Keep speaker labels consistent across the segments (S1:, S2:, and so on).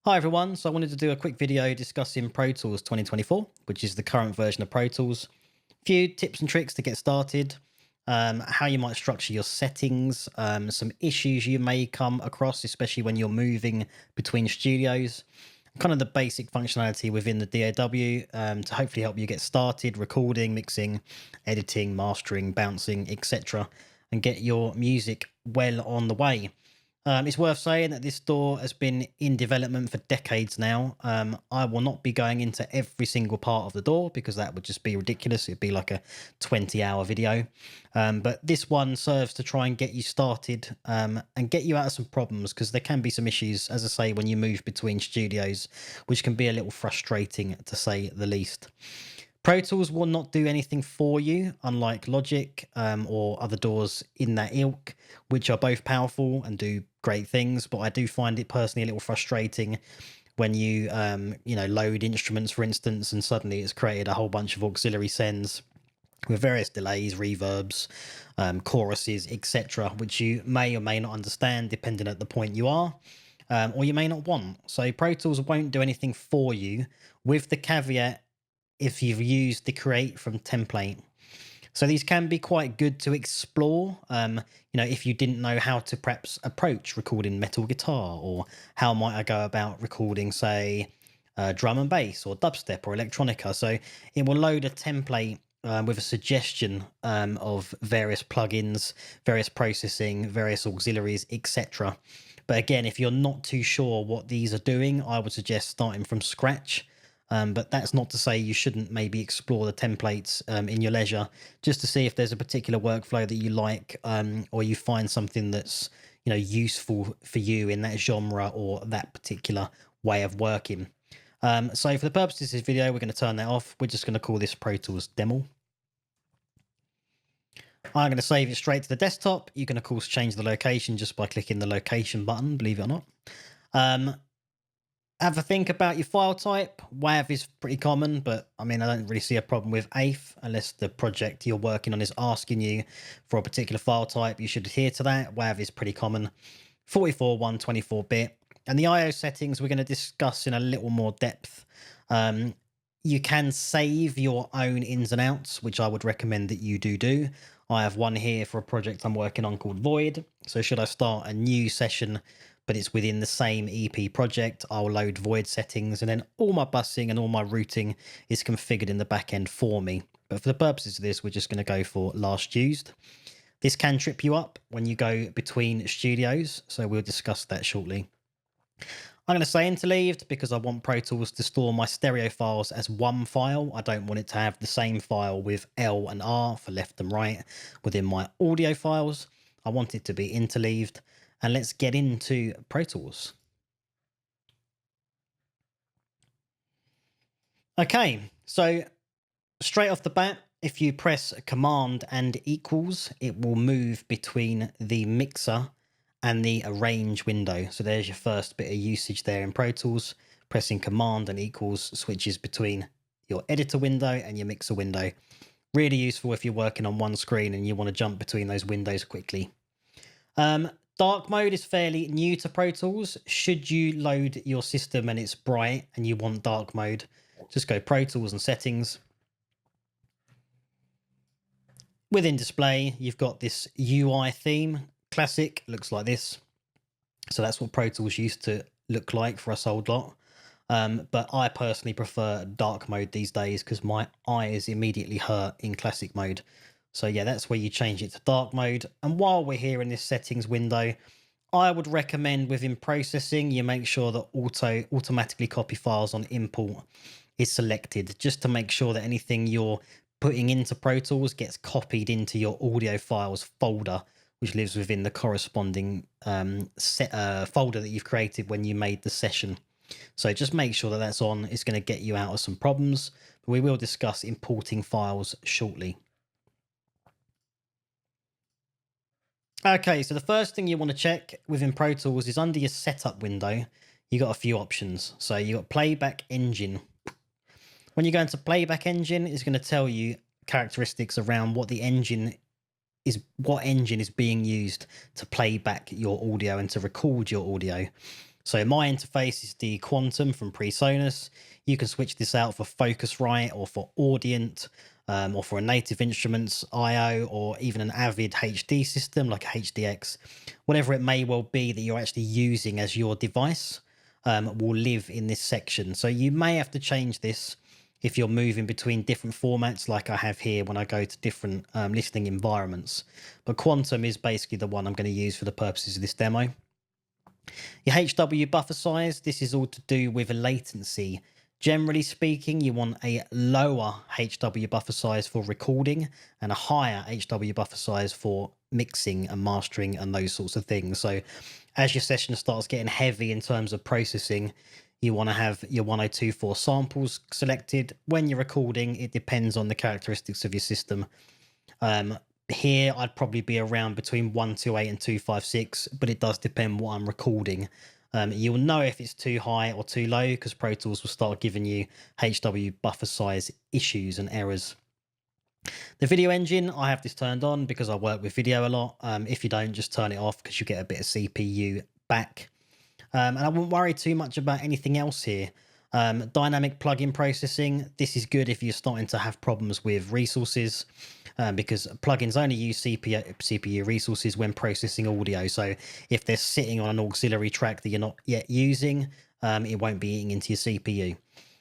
S1: Hi everyone, so I wanted to do a quick video discussing Pro Tools 2024, which is the current version of Pro Tools. A few tips and tricks to get started, how you might structure your settings, some issues you may come across, especially when you're moving between studios, kind of the basic functionality within the DAW to hopefully help you get started recording, mixing, editing, mastering, bouncing, etc., and get your music well on the way. It's worth saying that this store has been in development for decades now. I will not be going into every single part of the door because that would just be ridiculous. It'd be like a 20-hour video. But this one serves to try and get you started and get you out of some problems, because there can be some issues, as I say, when you move between studios, which can be a little frustrating to say the least. Pro Tools will not do anything for you, unlike Logic or other doors in that ilk, which are both powerful and do great things. But I do find it personally a little frustrating when you load instruments, for instance, and suddenly it's created a whole bunch of auxiliary sends with various delays, reverbs, choruses, etc., which you may or may not understand depending at the point you are, or you may not want. So Pro Tools won't do anything for you, with the caveat if you've used the create from template. So these can be quite good to explore. If you didn't know how to perhaps approach recording metal guitar, or how might I go about recording, say, drum and bass or dubstep or electronica. So it will load a template with a suggestion of various plugins, various processing, various auxiliaries, etc. But again, if you're not too sure what these are doing, I would suggest starting from scratch. But that's not to say you shouldn't maybe explore the templates in your leisure, just to see if there's a particular workflow that you like, or you find something that's useful for you in that genre or that particular way of working. So for the purposes of this video, we're going to turn that off. We're just going to call this Pro Tools demo. I'm going to save it straight to the desktop. You can of course change the location just by clicking the location button, believe it or not. Have a think about your file type. WAV is pretty common, but I mean, I don't really see a problem with AIF unless the project you're working on is asking you for a particular file type. You should adhere to that. WAV is pretty common. 44, 124-bit. And the IO settings we're going to discuss in a little more depth. You can save your own ins and outs, which I would recommend that you do. I have one here for a project I'm working on called Void. So should I start a new session, but it's within the same EP project, I'll load Void settings, and then all my busing and all my routing is configured in the back end for me. But for the purposes of this, we're just going to go for last used. This can trip you up when you go between studios, so we'll discuss that shortly. I'm going to say interleaved because I want Pro Tools to store my stereo files as one file. I don't want it to have the same file with L and R for left and right within my audio files. I want it to be interleaved. And let's get into Pro Tools. Okay, so straight off the bat, if you press Command and equals, it will move between the mixer and the arrange window. So there's your first bit of usage there in Pro Tools. Pressing Command and equals switches between your editor window and your mixer window. Really useful if you're working on one screen and you want to jump between those windows quickly. Dark mode is fairly new to Pro Tools. Should you load your system and it's bright and you want dark mode, just go Pro Tools and settings. Within display, you've got this UI theme. Classic looks like this. So that's what Pro Tools used to look like for us old lot. But I personally prefer dark mode these days because my eyes immediately hurt in classic mode. So yeah, that's where you change it to dark mode. And while we're here in this settings window, I would recommend within processing, you make sure that automatically copy files on import is selected, just to make sure that anything you're putting into Pro Tools gets copied into your audio files folder, which lives within the corresponding folder that you've created when you made the session. So just make sure that that's on. It's going to get you out of some problems. But we will discuss importing files shortly. Okay, so the first thing you want to check within Pro Tools is under your setup window, you got a few options. So you got playback engine. When you go into playback engine, it's going to tell you characteristics around what engine is being used to play back your audio and to record your audio. So my interface is the Quantum from PreSonus. You can switch this out for Focusrite or for Audient, or for a Native Instruments IO, or even an Avid HD system like a HDX. Whatever it may well be that you're actually using as your device will live in this section. So you may have to change this if you're moving between different formats like I have here when I go to different listening environments. But Quantum is basically the one I'm going to use for the purposes of this demo. Your HW buffer size, this is all to do with latency. Generally speaking, you want a lower HW buffer size for recording and a higher HW buffer size for mixing and mastering and those sorts of things. So as your session starts getting heavy in terms of processing, you want to have your 1024 samples selected. When you're recording, it depends on the characteristics of your system. Here, I'd probably be around between 128 and 256, but it does depend what I'm recording. You'll know if it's too high or too low because Pro Tools will start giving you HW buffer size issues and errors. The video engine, I have this turned on because I work with video a lot. If you don't, just turn it off because you get a bit of CPU back. And I wouldn't worry too much about anything else here. Dynamic plugin processing, this is good if you're starting to have problems with resources, because plugins only use CPU resources when processing audio. So if they're sitting on an auxiliary track that you're not yet using, it won't be eating into your CPU.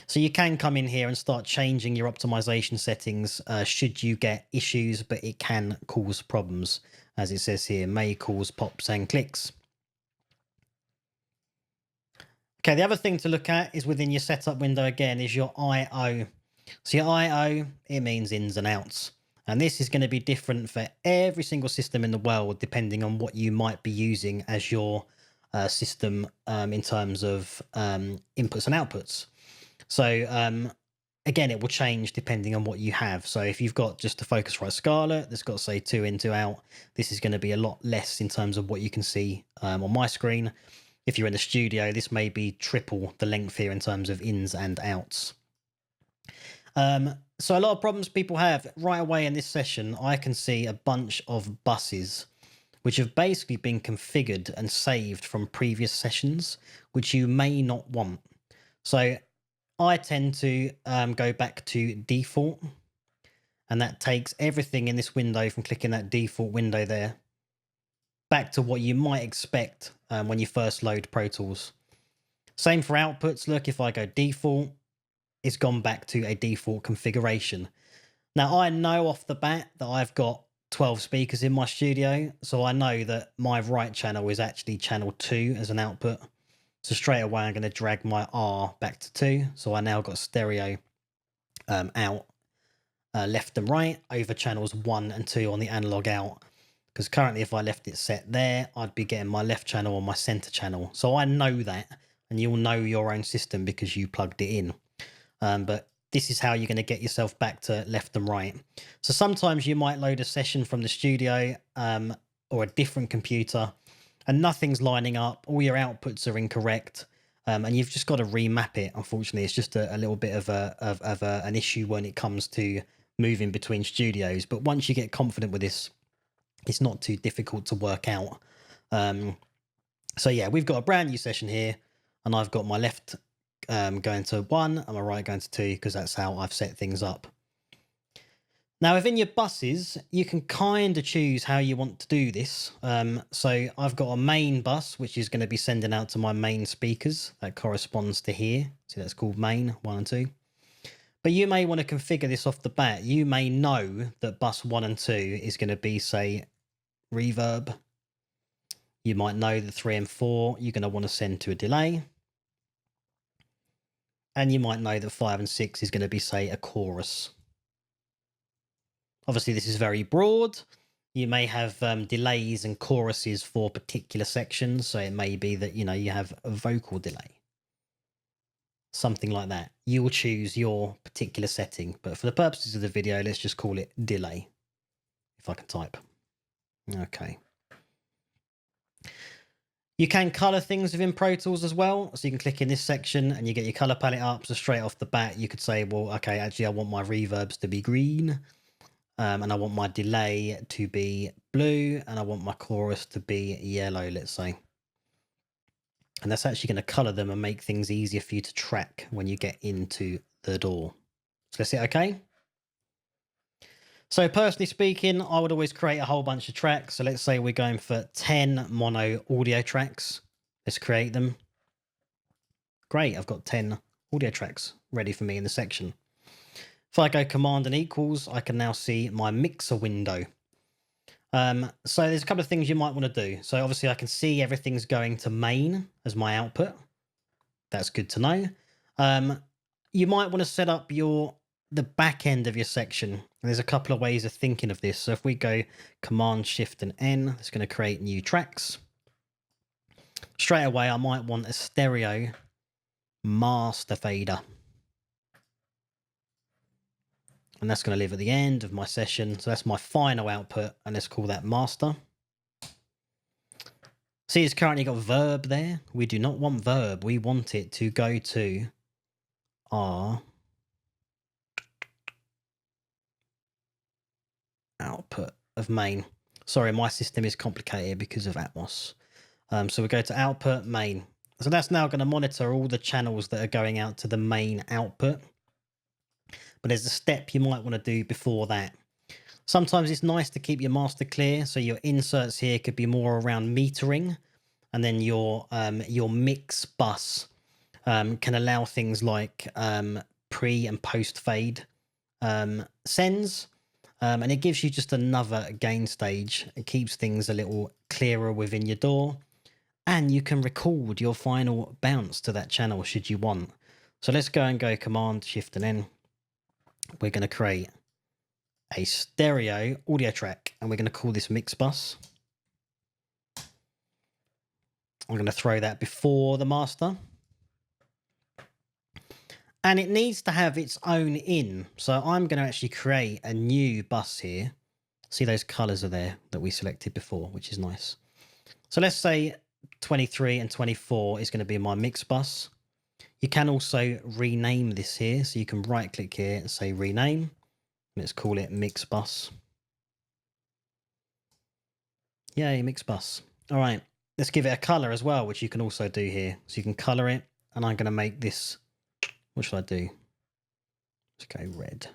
S1: So you can come in here and start changing your optimization settings should you get issues, but it can cause problems. As it says here, may cause pops and clicks. Okay, the other thing to look at is within your setup window again is your I/O. So your I/O, it means ins and outs. And this is going to be different for every single system in the world, depending on what you might be using as your system in terms of inputs and outputs. So again, it will change depending on what you have. So if you've got just a Focusrite Scarlett that's got, say, 2 in, 2 out, this is going to be a lot less in terms of what you can see on my screen. If you're in the studio, this may be triple the length here in terms of ins and outs. So a lot of problems people have right away in this session, I can see a bunch of buses which have basically been configured and saved from previous sessions, which you may not want. So I tend to go back to default, and that takes everything in this window from clicking that default window there back to what you might expect when you first load Pro Tools. Same for outputs. Look, if I go default, it's gone back to a default configuration. Now, I know off the bat that I've got 12 speakers in my studio, so I know that my right channel is actually channel 2 as an output. So straight away, I'm going to drag my R back to 2. So I now got stereo out left and right over channels 1 and 2 on the analog out. Because currently, if I left it set there, I'd be getting my left channel on my center channel. So I know that, and you'll know your own system because you plugged it in. But this is how you're going to get yourself back to left and right. So sometimes you might load a session from the studio or a different computer and nothing's lining up. All your outputs are incorrect. And you've just got to remap it. Unfortunately, it's just a little bit of an issue when it comes to moving between studios. But once you get confident with this, it's not too difficult to work out. So yeah, we've got a brand new session here, and I've got my left going to 1 and my right going to 2 because that's how I've set things up. Now, within your buses, you can kind of choose how you want to do this. So I've got a main bus, which is going to be sending out to my main speakers. That corresponds to here. So that's called main 1 and 2. But you may want to configure this off the bat. You may know that bus 1 and 2 is going to be, say, reverb. You might know that 3 and 4 you're going to want to send to a delay. And you might know that 5 and 6 is going to be, say, a chorus. Obviously, this is very broad. You may have delays and choruses for particular sections. So it may be that, you have a vocal delay. Something like that. You will choose your particular setting. But for the purposes of the video, let's just call it delay. If I can type. Okay. You can color things within Pro Tools as well. So you can click in this section and you get your color palette up. So straight off the bat, you could say, well, okay, actually, I want my reverbs to be green. And I want my delay to be blue. And I want my chorus to be yellow, let's say. And that's actually going to color them and make things easier for you to track when you get into the DAW. So let's hit OK. So personally speaking, I would always create a whole bunch of tracks. So let's say we're going for 10 mono audio tracks. Let's create them. Great, I've got 10 audio tracks ready for me in the section. If I go Command and equals, I can now see my mixer window. So there's a couple of things you might want to do. So obviously I can see everything's going to main as my output. That's good to know. You might want to set up the back end of your section. There's a couple of ways of thinking of this. So if we go Command, Shift and N, it's going to create new tracks. Straight away, I might want a stereo master fader. And that's going to live at the end of my session. So that's my final output. And let's call that master. See, it's currently got verb there. We do not want verb. We want it to go to our output of main. Sorry, my system is complicated because of Atmos. So we go to output main. So that's now going to monitor all the channels that are going out to the main output. But there's a step you might want to do before that. Sometimes it's nice to keep your master clear. So your inserts here could be more around metering. And then your mix bus can allow things like pre and post fade sends. And it gives you just another gain stage. It keeps things a little clearer within your DAW. And you can record your final bounce to that channel should you want. So let's go and go Command, Shift and N. We're going to create a stereo audio track. And we're going to call this mix bus. I'm going to throw that before the master. And it needs to have its own in. So I'm going to actually create a new bus here. See those colors are there that we selected before, which is nice. So let's say 23 and 24 is going to be my mix bus. You can also rename this here. So you can right click here and say rename. Let's call it mix bus. Yay, mix bus. All right. Let's give it a color as well, which you can also do here. So you can color it. And I'm going to make this. What should I do? Let's go red.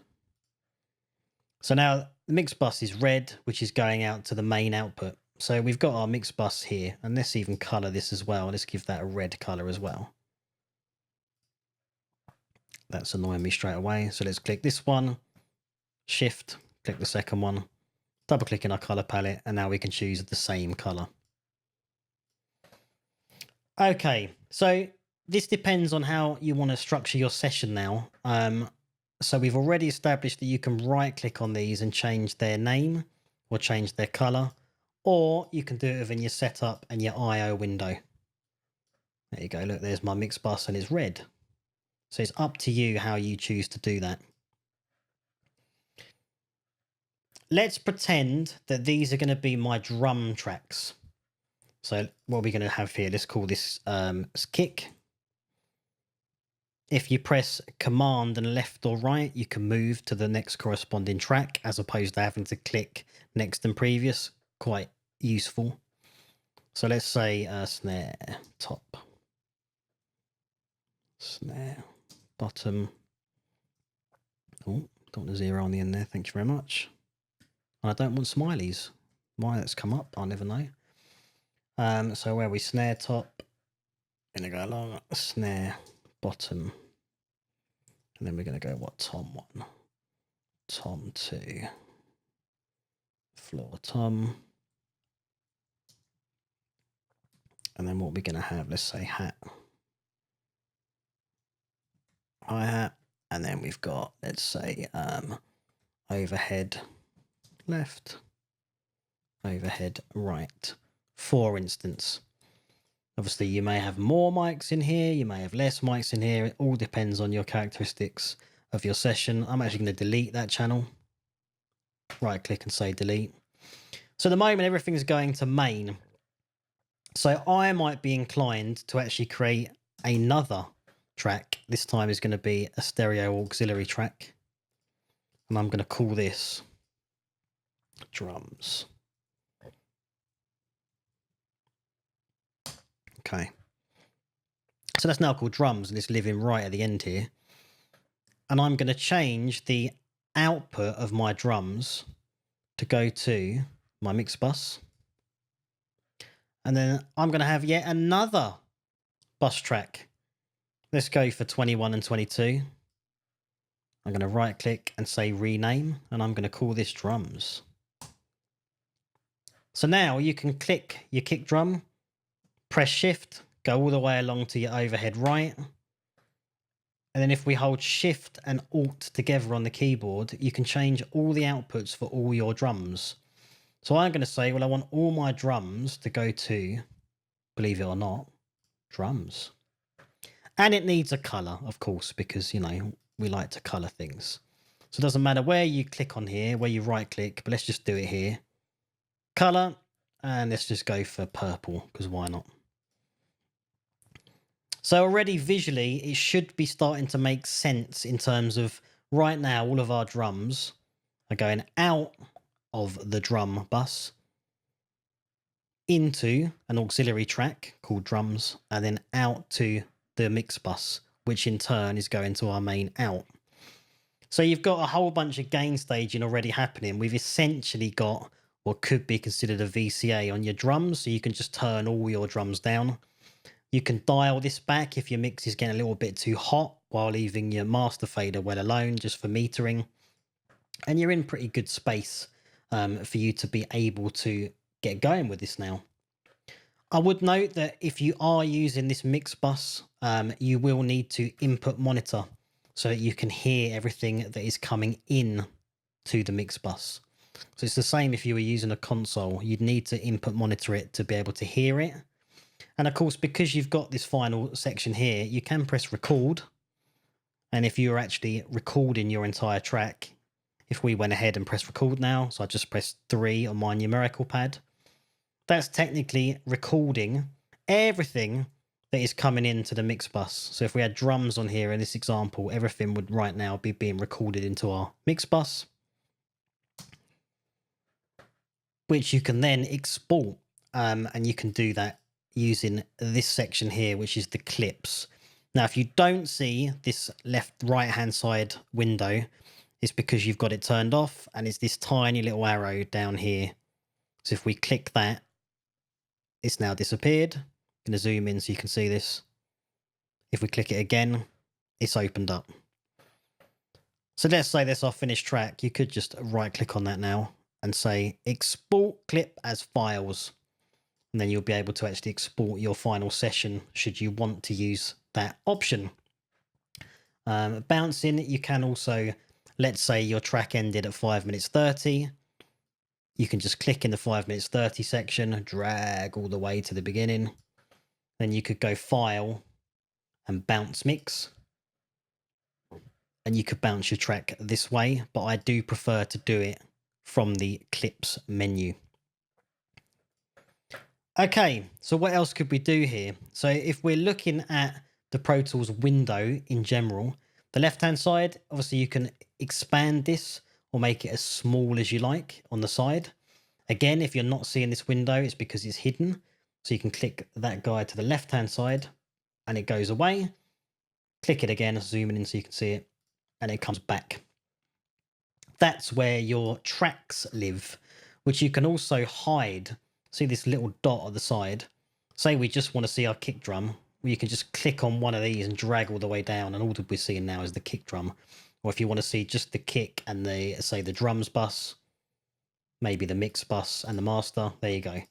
S1: So now the mix bus is red, which is going out to the main output. So we've got our mix bus here, and let's even color this as well. Let's give that a red color as well. That's annoying me straight away. So let's click this one, shift, click the second one, double click in our color palette, and now we can choose the same color. Okay, so this depends on how you want to structure your session now. So we've already established that you can right click on these and change their name or change their color, or you can do it within your setup and your IO window. There you go. Look, there's my mix bus and it's red. So it's up to you how you choose to do that. Let's pretend that these are going to be my drum tracks. So what are we going to have here? Let's call this kick. If you press Command and left or right, you can move to the next corresponding track as opposed to having to click next and previous. Quite useful. So let's say snare top, snare bottom. Oh, don't want a zero on the end there. Thank you very much. And I don't want smileys. Why that's come up, I'll never know. So where we snare top, gonna go along snare bottom, and then we're gonna go what tom 1, tom 2, floor tom, and then what we're gonna have, let's say hat, hi-hat, and then we've got, let's say overhead left, overhead right, for instance. Obviously, you may have more mics in here, you may have less mics in here. It all depends on your characteristics of your session. I'm actually going to delete that channel. Right click and say delete. So at the moment, everything's going to main. So I might be inclined to actually create another track. This time is going to be a stereo auxiliary track. And I'm going to call this drums. Okay. So that's now called drums, and it's living right at the end here. And I'm going to change the output of my drums to go to my mix bus. And then I'm going to have yet another bus track. Let's go for 21 and 22. I'm going to right click and say rename, and I'm going to call this drums. So now you can click your kick drum, press shift, go all the way along to your overhead right. And then if we hold shift and alt together on the keyboard, you can change all the outputs for all your drums. So I'm going to say, well, I want all my drums to go to, believe it or not, drums. And it needs a color, of course, because, you know, we like to color things. So it doesn't matter where you click on here, where you right click, but let's just do it here. Color, and let's just go for purple, because why not? So already visually, it should be starting to make sense in terms of right now, all of our drums are going out of the drum bus into an auxiliary track called drums, and then out to the mix bus, which in turn is going to our main out. So you've got a whole bunch of gain staging already happening. We've essentially got what could be considered a VCA on your drums, so you can just turn all your drums down. You can dial this back if your mix is getting a little bit too hot while leaving your master fader well alone just for metering. And you're in pretty good space for you to be able to get going with this now. I would note that if you are using this mix bus, you will need to input monitor so that you can hear everything that is coming in to the mix bus. So it's the same if you were using a console. You'd need to input monitor it to be able to hear it. And of course, because you've got this final section here, you can press record. And if you're actually recording your entire track, if we went ahead and press record now, so I just pressed 3 on my numerical pad, that's technically recording everything that is coming into the mix bus. So if we had drums on here in this example, everything would right now be being recorded into our mix bus, which you can then export. And you can do that using this section here, which is the clips. Now, if you don't see this left right hand side window, it's because you've got it turned off, and it's this tiny little arrow down here. So if we click that, it's now disappeared. I'm going to zoom in so you can see this. If we click it again, it's opened up. So let's say that's our finished track. You could just right click on that now and say export clip as files. And then you'll be able to actually export your final session should you want to use that option. Bouncing, you can also, let's say your track ended at 5 minutes 30. You can just click in the 5 minutes 30 section, drag all the way to the beginning. Then you could go file and bounce mix. And you could bounce your track this way, but I do prefer to do it from the clips menu. Okay, so what else could we do here? So if we're looking at the Pro Tools window in general, the left-hand side, obviously you can expand this or make it as small as you like on the side. Again, if you're not seeing this window, it's because it's hidden. So you can click that guy to the left-hand side and it goes away. Click it again, zoom in so you can see it, and it comes back. That's where your tracks live, which you can also hide. See this little dot at the side? Say we just want to see our kick drum. You can just click on one of these and drag all the way down, and all that we're seeing now is the kick drum. Or if you want to see just the kick and the, say, the drums bus, maybe the mix bus and the master, there you go.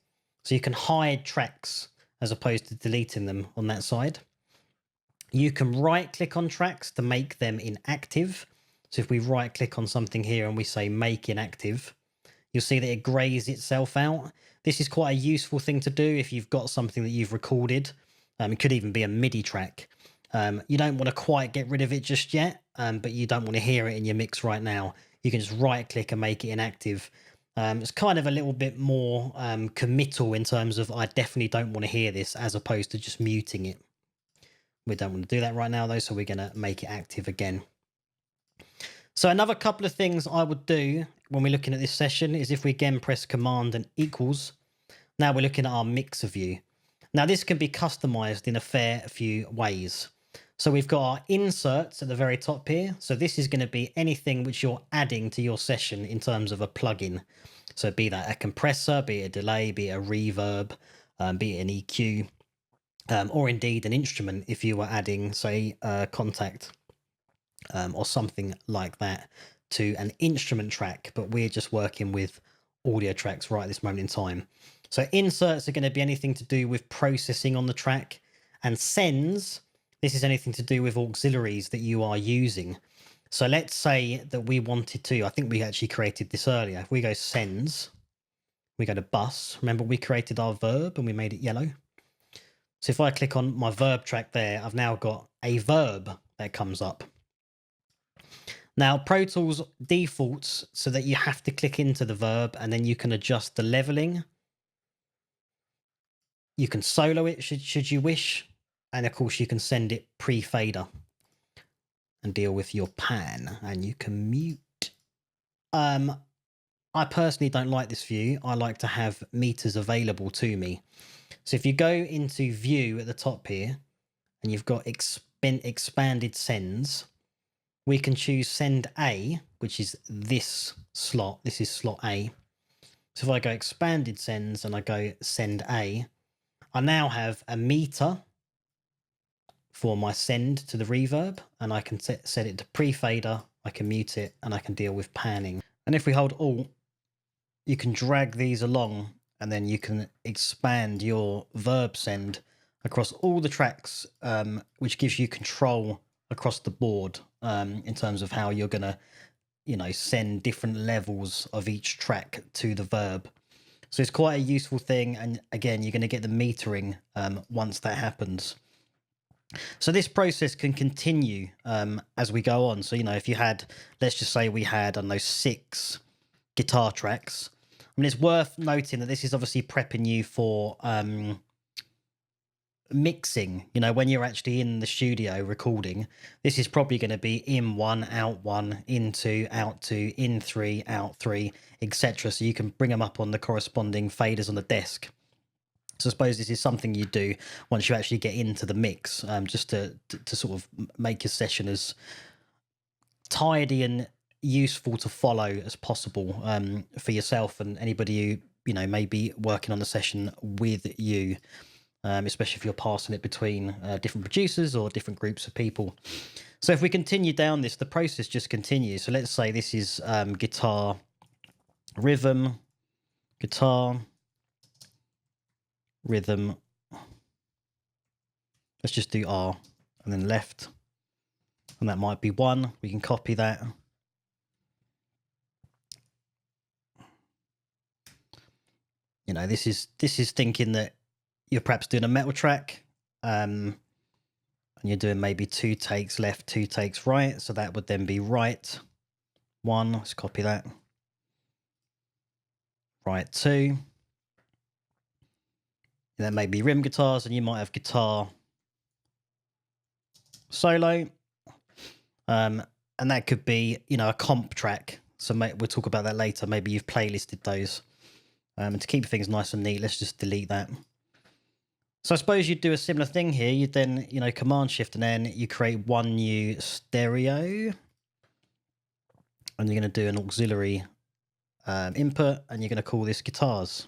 S1: So you can hide tracks as opposed to deleting them on that side. You can right click on tracks to make them inactive. So if we right click on something here and we say make inactive, you'll see that it grays itself out. This is quite a useful thing to do if you've got something that you've recorded. It could even be a MIDI track. You don't want to quite get rid of it just yet, but you don't want to hear it in your mix right now. You can just right click and make it inactive. It's kind of a little bit more committal in terms of I definitely don't want to hear this, as opposed to just muting it. We don't want to do that right now though, so we're going to make it active again. So another couple of things I would do when we're looking at this session is if we again press Command and equals, now we're looking at our mixer view. Now, this can be customized in a fair few ways. So we've got our inserts at the very top here. So this is going to be anything which you're adding to your session in terms of a plugin. So be that a compressor, be it a delay, be it a reverb, be it an EQ, or indeed an instrument if you were adding, say, a contact or something like that to an instrument track, but we're just working with audio tracks right at this moment in time. So inserts are going to be anything to do with processing on the track, and sends, this is anything to do with auxiliaries that you are using. So let's say that we wanted to, I think we actually created this earlier. If we go sends, we go to bus. Remember we created our verb and we made it yellow. So if I click on my verb track there, I've now got a verb that comes up. Now, Pro Tools defaults so that you have to click into the verb and then you can adjust the leveling. You can solo it should you wish. And of course, you can send it pre-fader and deal with your pan, and you can mute. I personally don't like this view. I like to have meters available to me. So if you go into view at the top here and you've got expanded sends, we can choose send A, which is this slot. This is slot A. So if I go expanded sends and I go send A, I now have a meter for my send to the reverb, and I can set it to pre-fader, I can mute it, and I can deal with panning. And if we hold Alt, you can drag these along, and then you can expand your verb send across all the tracks, which gives you control across the board in terms of how you're going to, send different levels of each track to the verb. So it's quite a useful thing. And again, you're going to get the metering once that happens. So this process can continue as we go on. So, if you had, let's just say we had, I don't know, 6 guitar tracks. I mean, it's worth noting that this is obviously prepping you for mixing. When you're actually in the studio recording, this is probably going to be in 1, out 1, in 2, out 2, in 3, out 3, etc. So you can bring them up on the corresponding faders on the desk. So I suppose this is something you do once you actually get into the mix, just to sort of make your session as tidy and useful to follow as possible for yourself and anybody who may be working on the session with you, especially if you're passing it between different producers or different groups of people. So if we continue down this, the process just continues. So let's say this is guitar, rhythm, guitar, rhythm. Let's just do R and then left, and that might be 1. We can copy that. This is thinking that you're perhaps doing a metal track, and you're doing maybe 2 takes left, 2 takes right. So that would then be right 1. Let's copy that. Right 2. And then maybe rhythm guitars, and you might have guitar solo, and that could be a comp track. So we'll talk about that later. Maybe you've playlisted those, and to keep things nice and neat, let's just delete that. So I suppose you'd do a similar thing here. You'd then Command Shift, and then you create 1 new stereo, and you're going to do an auxiliary input, and you're going to call this guitars.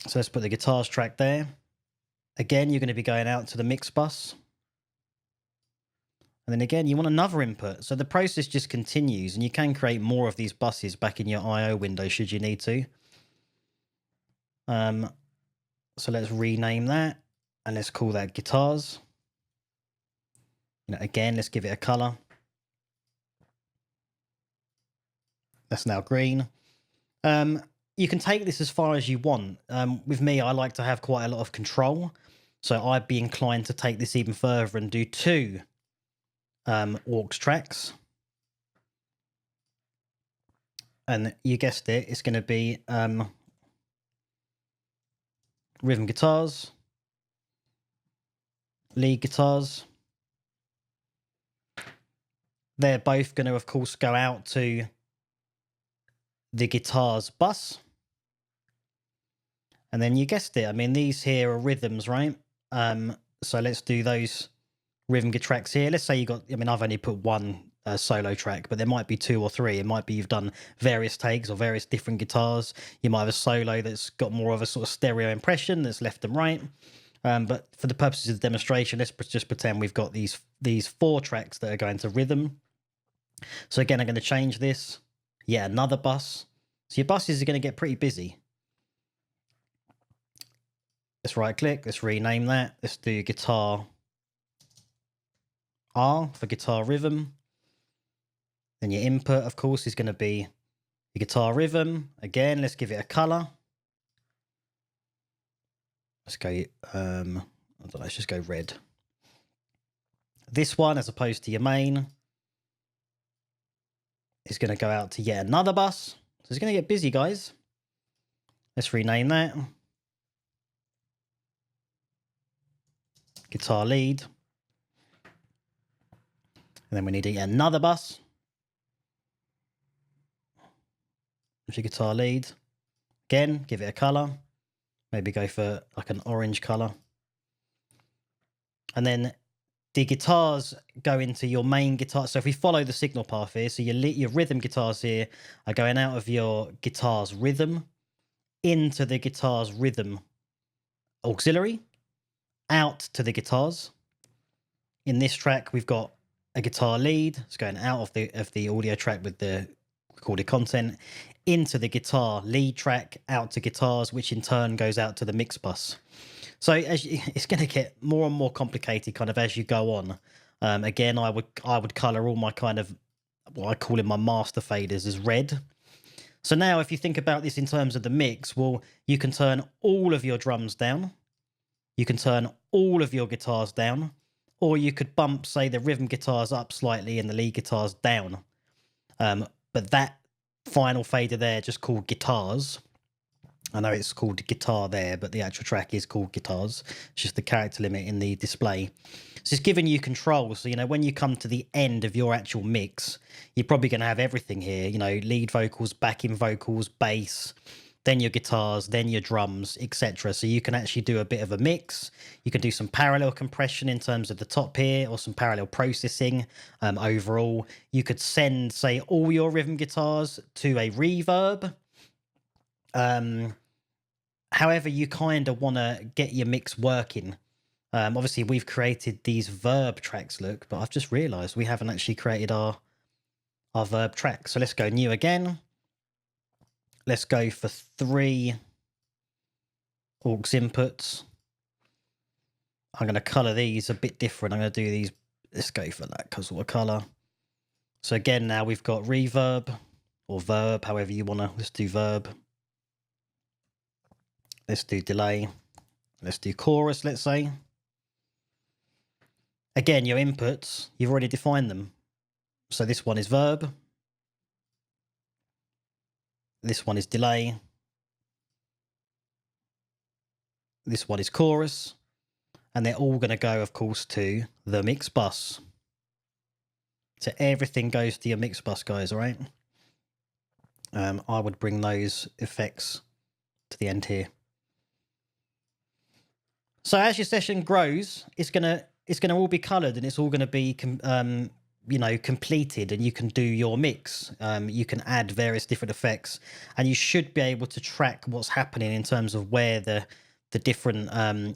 S1: So let's put the guitars track there. Again, you're going to be going out to the mix bus. And then again, you want another input. So the process just continues, and you can create more of these buses back in your I/O window should you need to. So let's rename that, and let's call that guitars. Again, let's give it a color. That's now green. You can take this as far as you want. With me, I like to have quite a lot of control. So I'd be inclined to take this even further and do 2 aux tracks. And you guessed it, it's going to be rhythm guitars, lead guitars. They're both going to, of course, go out to the guitars bus. And then you guessed it. I mean, these here are rhythms, right? So let's do those rhythm tracks here. Let's say you got, I mean, I've only put one solo track, but there might be 2 or 3. It might be you've done various takes or various different guitars. You might have a solo that's got more of a sort of stereo impression that's left and right. But for the purposes of the demonstration, let's just pretend we've got these 4 tracks that are going to rhythm. So again, I'm going to change this. Yeah, another bus. So your buses are going to get pretty busy. Let's right click. Let's rename that. Let's do guitar R for guitar rhythm. Then your input, of course, is going to be the guitar rhythm. Again, let's give it a color. Let's go, I don't know, let's just go red. This one, as opposed to your main, is going to go out to yet another bus. So it's going to get busy, guys. Let's rename that. Guitar lead. And then we need yet another bus. Which is guitar lead. Again, give it a color. Maybe go for like an orange color. And then the guitars go into your main guitar. So if we follow the signal path here, so your rhythm guitars here are going out of your guitar's rhythm into the guitar's rhythm auxiliary, out to the guitars. In this track, we've got a guitar lead. It's going out of the audio track with the recorded content into the guitar lead track, out to guitars, which in turn goes out to the mix bus. So it's going to get more and more complicated kind of as you go on. Again, I would color all my kind of what I call in my master faders as red. So now if you think about this in terms of the mix, well, you can turn all of your drums down. You can turn all of your guitars down, or you could bump, say, the rhythm guitars up slightly and the lead guitars down. But that final fader there, just called guitars. I know it's called guitar there, but the actual track is called guitars. It's just the character limit in the display. So it's giving you control. So, you know, when you come to the end of your actual mix, you're probably going to have everything here, you know, lead vocals, backing vocals, bass, then your guitars, then your drums, etc. So you can actually do a bit of a mix. You can do some parallel compression in terms of the top here, or some parallel processing overall. You could send, say, all your rhythm guitars to a reverb. However you kind of want to get your mix working. Obviously, we've created these verb tracks, look, but I've just realized we haven't actually created our verb track. So let's go new again. Let's go for 3 aux inputs. I'm going to color these a bit different. I'm going to do these. Let's go for that sort of color. So again, now we've got reverb or verb, however you want to. Let's do verb. Let's do delay. Let's do chorus, let's say. Again, your inputs, you've already defined them. So this one is verb. This one is delay. This one is chorus. And they're all going to go, of course, to the mix bus. So everything goes to your mix bus, guys, all right? I would bring those effects to the end here. So as your session grows, it's gonna all be coloured, and it's all gonna be you know, completed, and you can do your mix. You can add various different effects, and you should be able to track what's happening in terms of where the different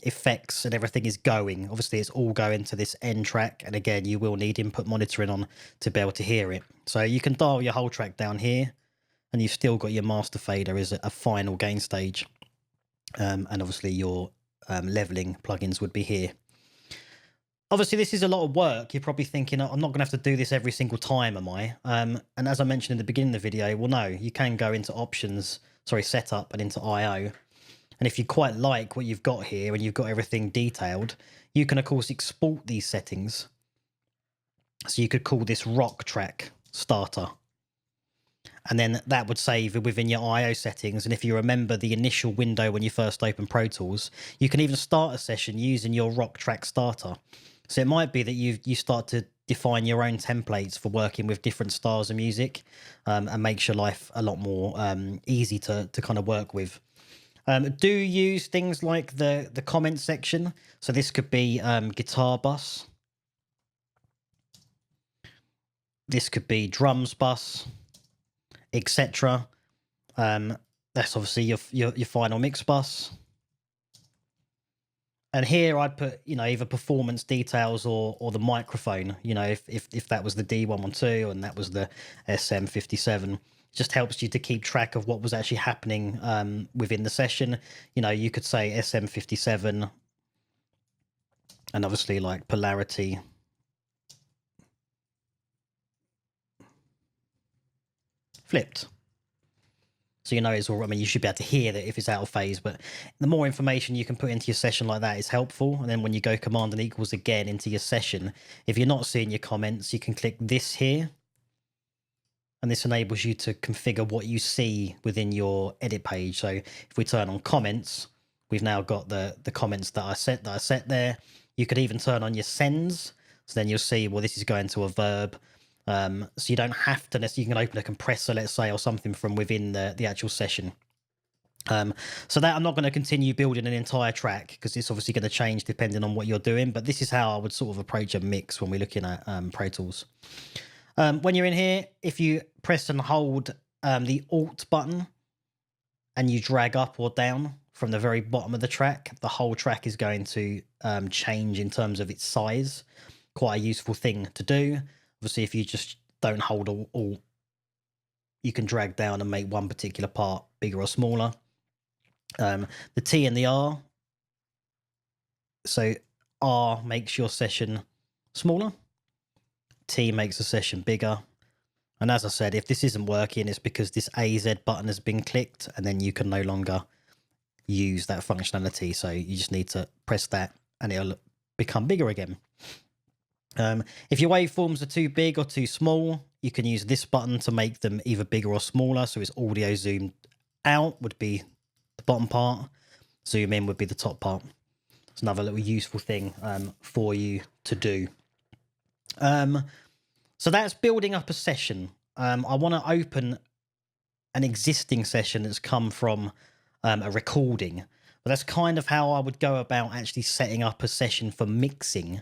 S1: effects and everything is going. Obviously, it's all going to this end track, and again, you will need input monitoring on to be able to hear it. So you can dial your whole track down here, and you've still got your master fader as a final gain stage, and obviously your leveling plugins would be here. Obviously, this is a lot of work. You're probably thinking, I'm not going to have to do this every single time, am I? And as I mentioned in the beginning of the video, well, no, you can go into options, setup, and into IO. And if you quite like what you've got here and you've got everything detailed, you can, of course, export these settings. So you could call this rock track starter. And then that would save within your IO settings. And if you remember the initial window when you first open Pro Tools, you can even start a session using your rock track starter. So it might be that you start to define your own templates for working with different styles of music, and makes your life a lot more easy to kind of work with. Do use things like the comment section. So this could be guitar bus. This could be drums bus, etc. That's obviously your final mix bus. And here I'd put, either performance details or the microphone, if that was the D112 and that was the SM57. Just helps you to keep track of what was actually happening within the session. You could say SM57 and obviously like polarity. Flipped. So it's all, you should be able to hear that if it's out of phase, but the more information you can put into your session like that is helpful. And then when you go command and equals again into your session, if you're not seeing your comments, you can click this here. And this enables you to configure what you see within your edit page. So if we turn on comments, we've now got the comments that I set there. You could even turn on your sends. So then you'll see, well, this is going to a verb. So you don't have to, you can open a compressor, let's say, or something from within the actual session. So that I'm not going to continue building an entire track because it's obviously going to change depending on what you're doing. But this is how I would sort of approach a mix when we're looking at Pro Tools. When you're in here, if you press and hold the Alt button and you drag up or down from the very bottom of the track, the whole track is going to change in terms of its size. Quite a useful thing to do. Obviously, if you just don't hold Alt, you can drag down and make one particular part bigger or smaller. The T and the R. So R makes your session smaller. T makes the session bigger. And as I said, if this isn't working, it's because this AZ button has been clicked and then you can no longer use that functionality. So you just need to press that and it'll become bigger again. If your waveforms are too big or too small, you can use this button to make them either bigger or smaller. So it's audio zoomed out would be the bottom part. Zoom in would be the top part. It's another little useful thing for you to do. So that's building up a session. I want to open an existing session that's come from a recording. But that's kind of how I would go about actually setting up a session for mixing.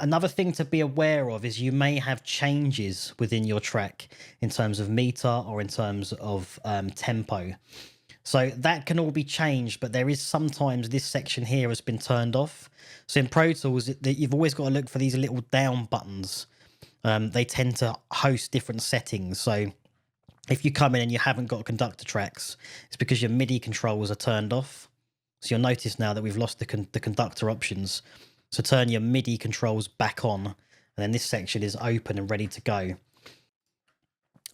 S1: Another thing to be aware of is you may have changes within your track in terms of meter or in terms of tempo. So that can all be changed, but there is sometimes this section here has been turned off. So in Pro Tools, you've always got to look for these little down buttons. They tend to host different settings. So if you come in and you haven't got conductor tracks, it's because your MIDI controls are turned off. So you'll notice now that we've lost the conductor options. So turn your MIDI controls back on, and then this section is open and ready to go.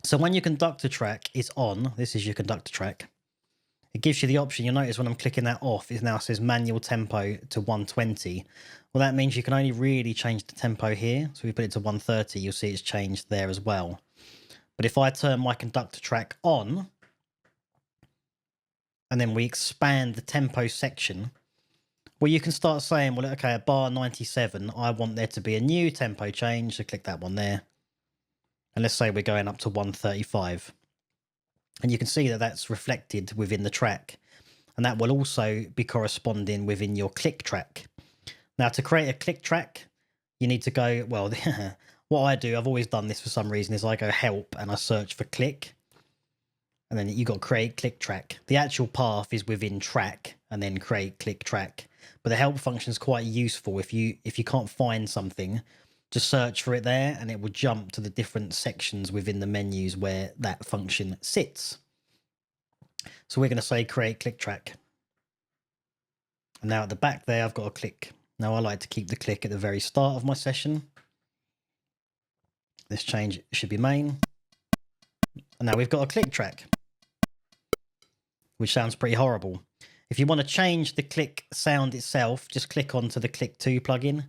S1: So when your conductor track is on, this is your conductor track, it gives you the option. You'll notice when I'm clicking that off, it now says manual tempo to 120. Well, that means you can only really change the tempo here. So if we put it to 130, you'll see it's changed there as well. But if I turn my conductor track on, and then we expand the tempo section, well, you can start saying, well, okay, at bar 97, I want there to be a new tempo change. So click that one there. And let's say we're going up to 135. And you can see that that's reflected within the track. And that will also be corresponding within your click track. Now, to create a click track, you need to go, well, what I do, I've always done this for some reason, is I go help and I search for click. And then you've got create click track. The actual path is within track and then create click track. But the help function is quite useful. If you can't find something, just search for it there and it will jump to the different sections within the menus where that function sits. So we're going to say create click track. And now at the back there, I've got a click. Now I like to keep the click at the very start of my session. This change should be main. And now we've got a click track, which sounds pretty horrible. If you want to change the click sound itself, just click onto the Click 2 plugin.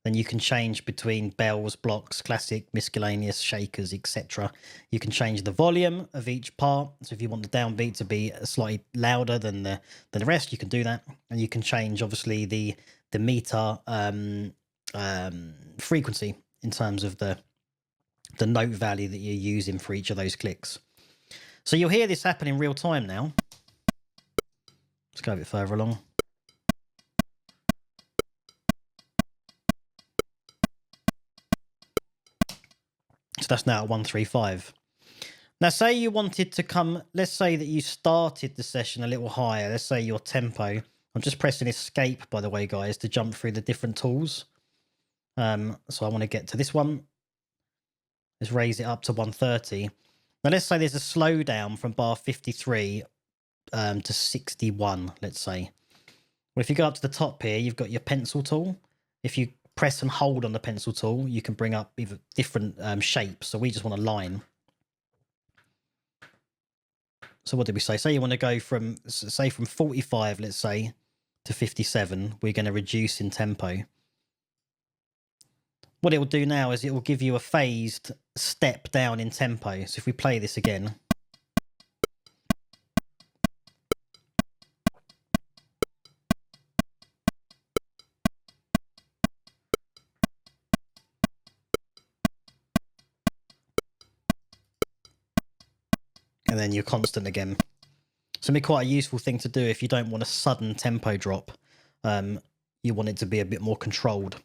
S1: Then you can change between bells, blocks, classic, miscellaneous, shakers, etc. You can change the volume of each part. So if you want the downbeat to be slightly louder than the rest, you can do that. And you can change, obviously, the meter frequency in terms of the note value that you're using for each of those clicks. So you'll hear this happen in real time now. Let's go a bit further along. So that's now at 135. Now, say you wanted to come, let's say that you started the session a little higher. Let's say your tempo. I'm just pressing escape, by the way, guys, to jump through the different tools. So I want to get to this one. Let's raise it up to 130. Now, let's say there's a slowdown from bar 53 to 61, let's say. Well, if you go up to the top here, you've got your pencil tool. If you press and hold on the pencil tool, you can bring up either different shapes. So we just want a line. So what did we say? Say you want to go from, say, from 45, let's say, to 57. We're going to reduce in tempo. What it will do now is it will give you a phased step down in tempo. So if we play this again. And then you're constant again. So it'll be quite a useful thing to do if you don't want a sudden tempo drop. You want it to be a bit more controlled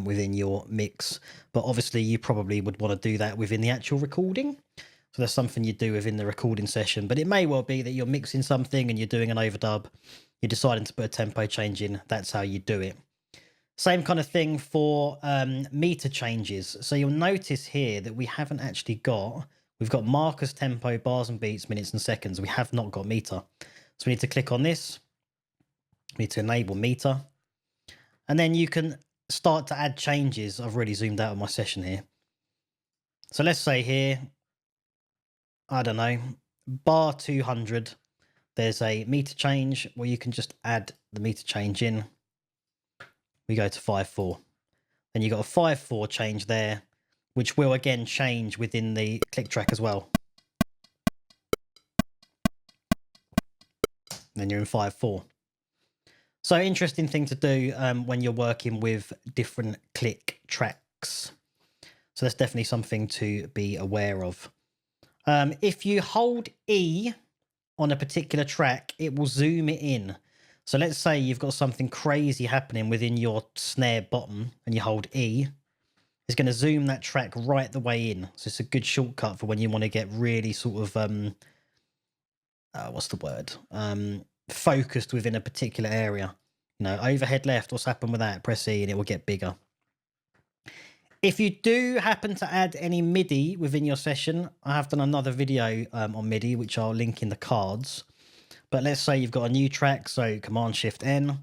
S1: within your mix. But obviously you probably would want to do that within the actual recording. So that's something you do within the recording session. But it may well be that you're mixing something and you're doing an overdub. You're deciding to put a tempo change in. That's how you do it. Same kind of thing for meter changes. So you'll notice here that we haven't actually got... We've got markers, tempo, bars and beats, minutes and seconds. We have not got meter. So we need to click on this. We need to enable meter. And then you can start to add changes. I've really zoomed out of my session here. So let's say here, I don't know, bar 200. There's a meter change where you can just add the meter change in. We go to 5/4. Then you've got a 5/4 change there, which will again change within the click track as well. Then you're in 5/4. So interesting thing to do when you're working with different click tracks. So that's definitely something to be aware of. If you hold E on a particular track, it will zoom it in. So let's say you've got something crazy happening within your snare bottom and you hold E. It's going to zoom that track right the way in. So it's a good shortcut for when you want to get really sort of, what's the word? Focused within a particular area. You know, overhead left, what's happened with that? Press E and it will get bigger. If you do happen to add any MIDI within your session, I have done another video on MIDI, which I'll link in the cards. But let's say you've got a new track, so Command-Shift-N.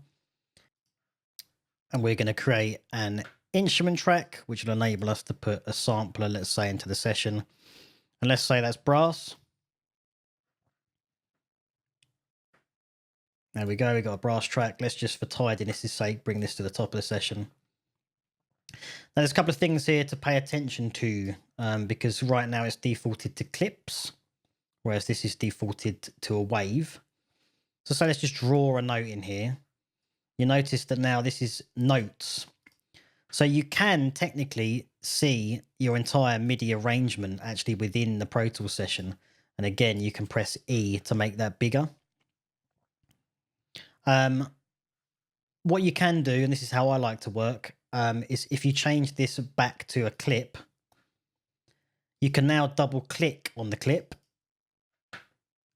S1: And we're going to create an instrument track, which will enable us to put a sampler, let's say, into the session. And let's say that's brass. There we go, we got a brass track. Let's just, for tidiness' sake, bring this to the top of the session. Now, there's a couple of things here to pay attention to, because right now it's defaulted to clips, whereas this is defaulted to a wave. So say let's just draw a note in here. You notice that now this is notes. So you can technically see your entire MIDI arrangement actually within the Pro Tools session. And again, you can press E to make that bigger. What you can do, and this is how I like to work, is if you change this back to a clip, you can now double click on the clip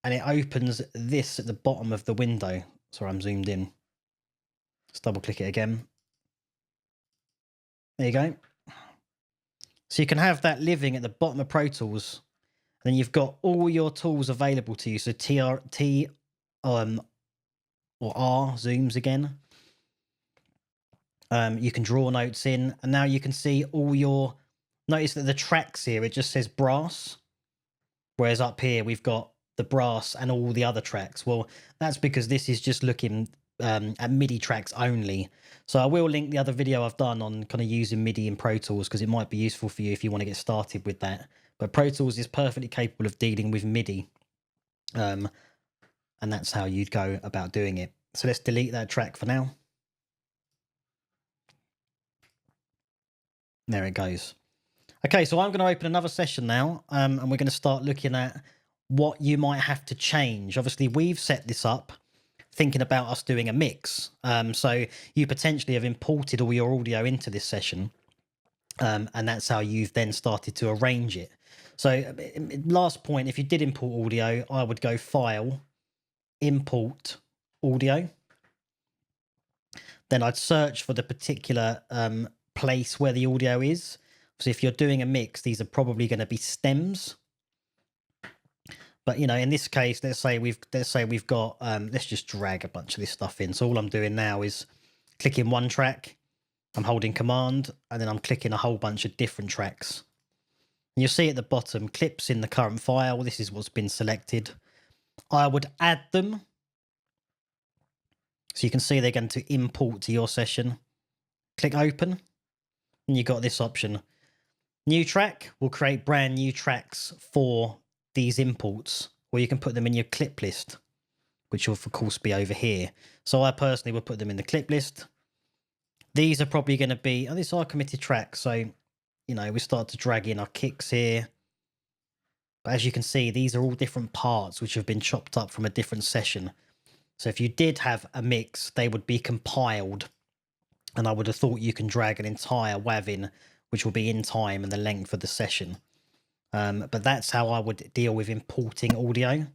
S1: and it opens this at the bottom of the window. Sorry, I'm zoomed in. Let's double click it again. There you go. So you can have that living at the bottom of Pro Tools. And then you've got all your tools available to you. So T or R zooms again. You can draw notes in, and now you can see all your... Notice that the tracks here, it just says brass. Whereas up here, we've got the brass and all the other tracks. Well, that's because this is just looking at MIDI tracks only. So I will link the other video I've done on kind of using MIDI in Pro Tools, because it might be useful for you if you want to get started with that. But Pro Tools is perfectly capable of dealing with MIDI. And that's how you'd go about doing it. So let's delete that track for now. There it goes. Okay, so I'm going to open another session now, and we're going to start looking at what you might have to change. Obviously, we've set this up thinking about us doing a mix. So you potentially have imported all your audio into this session, and that's how you've then started to arrange it. So last point, if you did import audio, I would go File, Import Audio. Then I'd search for the particular place where the audio is. So if you're doing a mix, these are probably going to be stems. But you know, in this case, let's say we've got let's just drag a bunch of this stuff in. So all I'm doing now is clicking one track, I'm holding Command, and then I'm clicking a whole bunch of different tracks. And you'll see at the bottom, clips in the current file. This is what's been selected. I would add them. So you can see they're going to import to your session. Click open, and you've got this option. New track will create brand new tracks for these imports, or you can put them in your clip list, which will of course be over here. So I personally would put them in the clip list. These are probably going to be, oh, these are committed tracks. So, you know, we start to drag in our kicks here. But as you can see, these are all different parts which have been chopped up from a different session. So if you did have a mix, they would be compiled. And I would have thought you can drag an entire WAV in, which will be in time and the length of the session. But that's how I would deal with importing audio.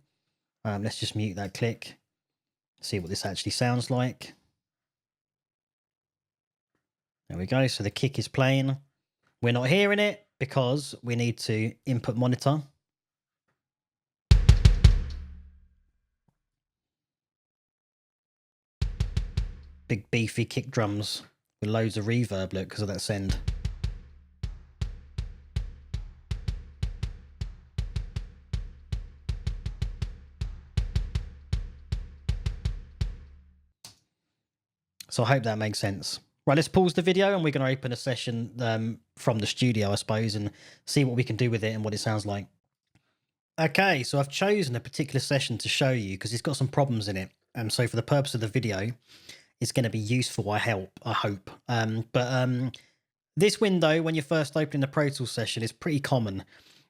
S1: Let's just mute that click. See what this actually sounds like. There we go. So the kick is playing. We're not hearing it because we need to input monitor. Big beefy kick drums with loads of reverb, look, because of that send. So I hope that makes sense. Right, let's pause the video and we're going to open a session from the studio, I suppose, and see what we can do with it and what it sounds like. Okay, so I've chosen a particular session to show you because it's got some problems in it. So for the purpose of the video, it's going to be useful, I hope. This window, when you're first opening the Pro Tools session, is pretty common.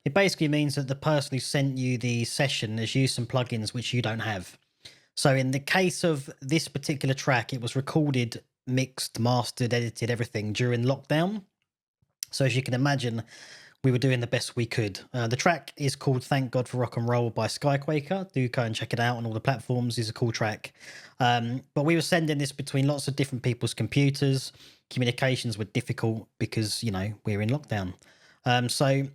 S1: It basically means that the person who sent you the session has used some plugins which you don't have. So in the case of this particular track, it was recorded, mixed, mastered, edited, everything during lockdown. So as you can imagine, we were doing the best we could. The track is called Thank God for Rock and Roll by Skyquaker. Do go and check it out on all the platforms. It's a cool track. But we were sending this between lots of different people's computers. Communications were difficult because, you know, we're in lockdown. So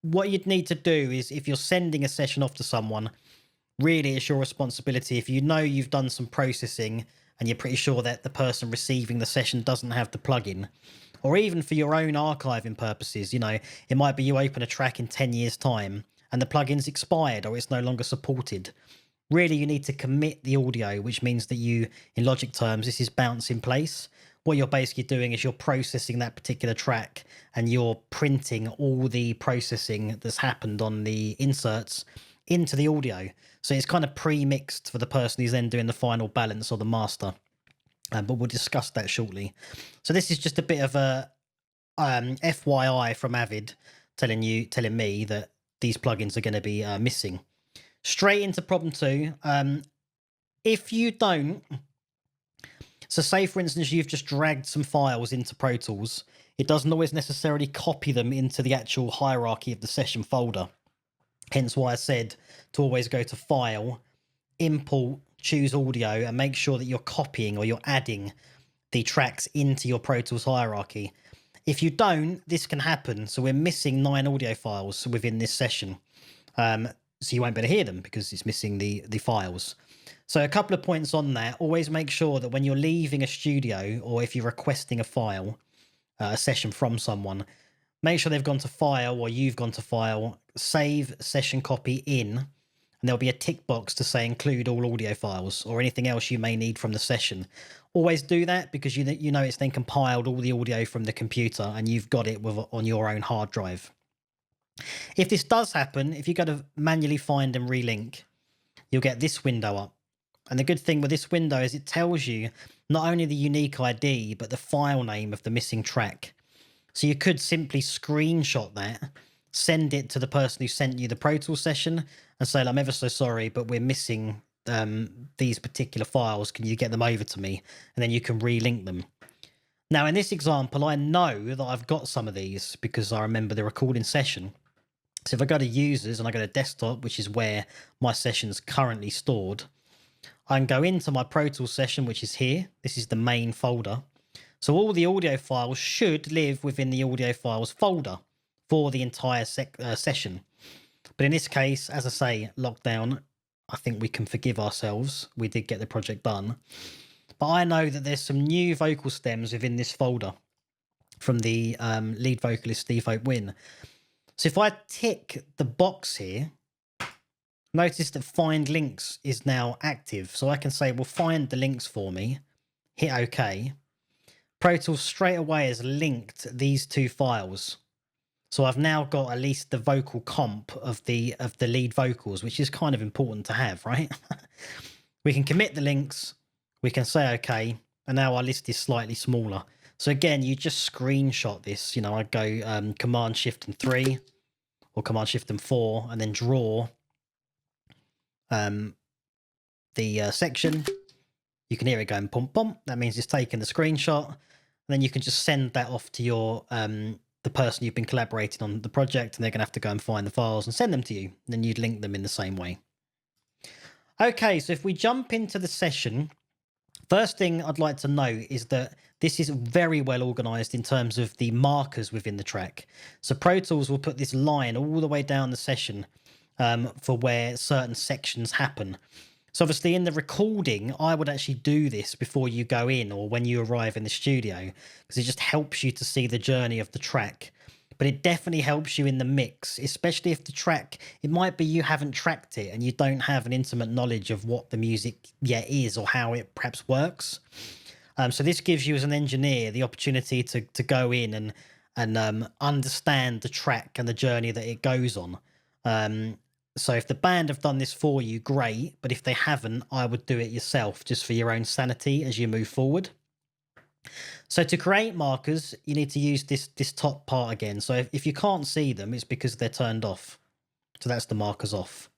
S1: what you'd need to do is, if you're sending a session off to someone, really it's your responsibility. If you know you've done some processing and you're pretty sure that the person receiving the session doesn't have the plugin, or even for your own archiving purposes, you know, it might be you open a track in 10 years time and the plugin's expired or it's no longer supported. Really, you need to commit the audio, which means that you, in Logic terms, this is bounce in place. What you're basically doing is you're processing that particular track and you're printing all the processing that's happened on the inserts into the audio. So it's kind of pre-mixed for the person who's then doing the final balance or the master. But we'll discuss that shortly. So this is just a bit of a FYI from Avid telling me that these plugins are going to be missing. Straight into problem 2. If you don't, so say for instance you've just dragged some files into Pro Tools, it doesn't always necessarily copy them into the actual hierarchy of the session folder. Hence why I said to always go to File, Import, choose Audio, and make sure that you're copying or you're adding the tracks into your Pro Tools hierarchy. If you don't, this can happen. So we're missing 9 audio files within this session. So you won't be able to hear them because it's missing the files. So a couple of points on that. Always make sure that when you're leaving a studio or if you're requesting a file, a session from someone, make sure they've gone to File or you've gone to File, save session copy in, and there'll be a tick box to say include all audio files or anything else you may need from the session. Always do that because you know it's then compiled all the audio from the computer and you've got it on your own hard drive. If this does happen, if you go to manually find and relink, you'll get this window up. And the good thing with this window is it tells you not only the unique ID, but the file name of the missing track. So you could simply screenshot that, send it to the person who sent you the Pro Tools session and say, I'm ever so sorry, but we're missing these particular files. Can you get them over to me? And then you can relink them. Now, in this example, I know that I've got some of these because I remember the recording session. So if I go to users and I go to desktop, which is where my session's currently stored, I can go into my Pro Tools session, which is here. This is the main folder. So all the audio files should live within the audio files folder for the entire session. But in this case, as I say, lockdown, I think we can forgive ourselves. We did get the project done. But I know that there's some new vocal stems within this folder from the lead vocalist Steve Hope Wynn. So if I tick the box here, notice that find links is now active. So I can say, well, find the links for me, hit OK. Pro Tools straight away has linked these two files. So I've now got at least the vocal comp of the lead vocals, which is kind of important to have, right? We can commit the links, we can say OK, and now our list is slightly smaller. So again, you just screenshot this. You know, I go Command Shift and 3 or Command Shift and 4 and then draw the section. You can hear it going pump pump. That means it's taking the screenshot. And then you can just send that off to your the person you've been collaborating on the project, and they're going to have to go and find the files and send them to you. And then you'd link them in the same way. Okay, so if we jump into the session, first thing I'd like to note is that this is very well organized in terms of the markers within the track. So Pro Tools will put this line all the way down the session for where certain sections happen. So obviously in the recording, I would actually do this before you go in or when you arrive in the studio, because it just helps you to see the journey of the track. But it definitely helps you in the mix, especially if the track, it might be you haven't tracked it and you don't have an intimate knowledge of what the music yet is or how it perhaps works. So this gives you as an engineer the opportunity to go in and understand the track and the journey that it goes on. So if the band have done this for you, great. But if they haven't, I would do it yourself just for your own sanity as you move forward. So to create markers, you need to use this top part again. So if you can't see them, it's because they're turned off. So that's the markers off.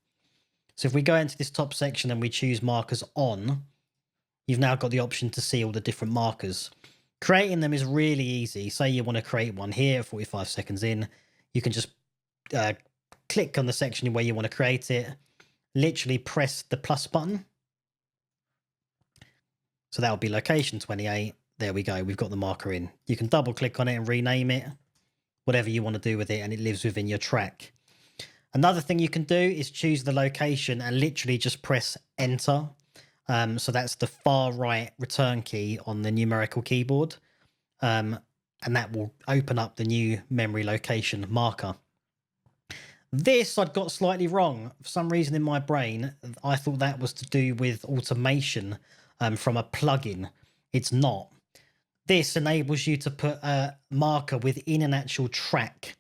S1: So if we go into this top section and we choose markers on, you've now got the option to see all the different markers. Creating them is really easy. Say you want to create one here, 45 seconds in. You can just click on the section where you want to create it, literally press the plus button. So that will be location 28. There we go. We've got the marker in. You can double click on it and rename it, whatever you want to do with it, and it lives within your track. Another thing you can do is choose the location and literally just press enter. So that's the far right return key on the numerical keyboard. And that will open up the new memory location marker. This I'd got slightly wrong. For some reason in my brain, I thought that was to do with automation from a plugin. It's not. This enables you to put a marker within an actual track.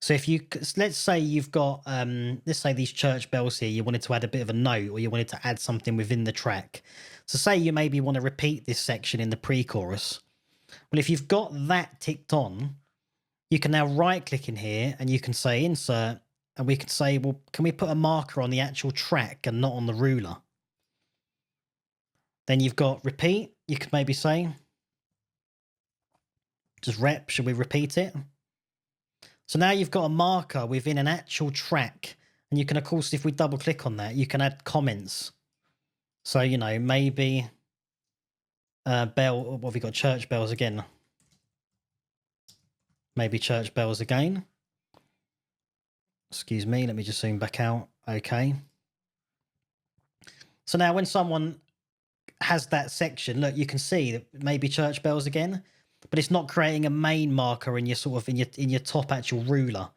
S1: So if you, let's say you've got, let's say these church bells here, you wanted to add a bit of a note or you wanted to add something within the track. So say you maybe want to repeat this section in the pre-chorus. Well, if you've got that ticked on, you can now right click in here and you can say insert. And we could say, well, can we put a marker on the actual track and not on the ruler? Then you've got repeat. You could maybe say, just rep, should we repeat it? So now you've got a marker within an actual track. And you can, of course, if we double click on that, you can add comments. So, you know, maybe bell, what have we got? Church bells again. Maybe church bells again. Excuse me, let me just zoom back out. Okay. So now when someone has that section, look, you can see that maybe church bells again, but it's not creating a main marker in your sort of in your top actual ruler.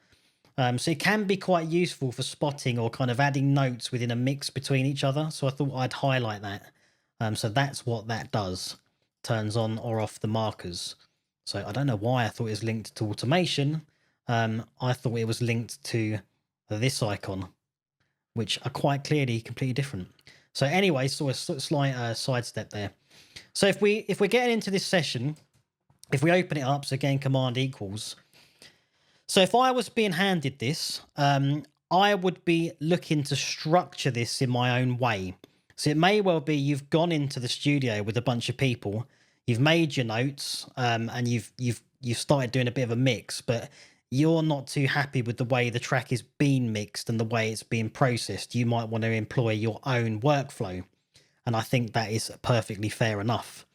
S1: So it can be quite useful for spotting or kind of adding notes within a mix between each other. So I thought I'd highlight that. So that's what that does. Turns on or off the markers. So I don't know why I thought it was linked to automation. I thought it was linked to this icon, which are quite clearly completely different. So anyway, so a slight sidestep there. So if we're getting into this session, if we open it up, so again, command equals. So if I was being handed this, I would be looking to structure this in my own way. So it may well be you've gone into the studio with a bunch of people, you've made your notes, and you've started doing a bit of a mix, but you're not too happy with the way the track is being mixed and the way it's being processed. You might want to employ your own workflow, and I think that is perfectly fair enough.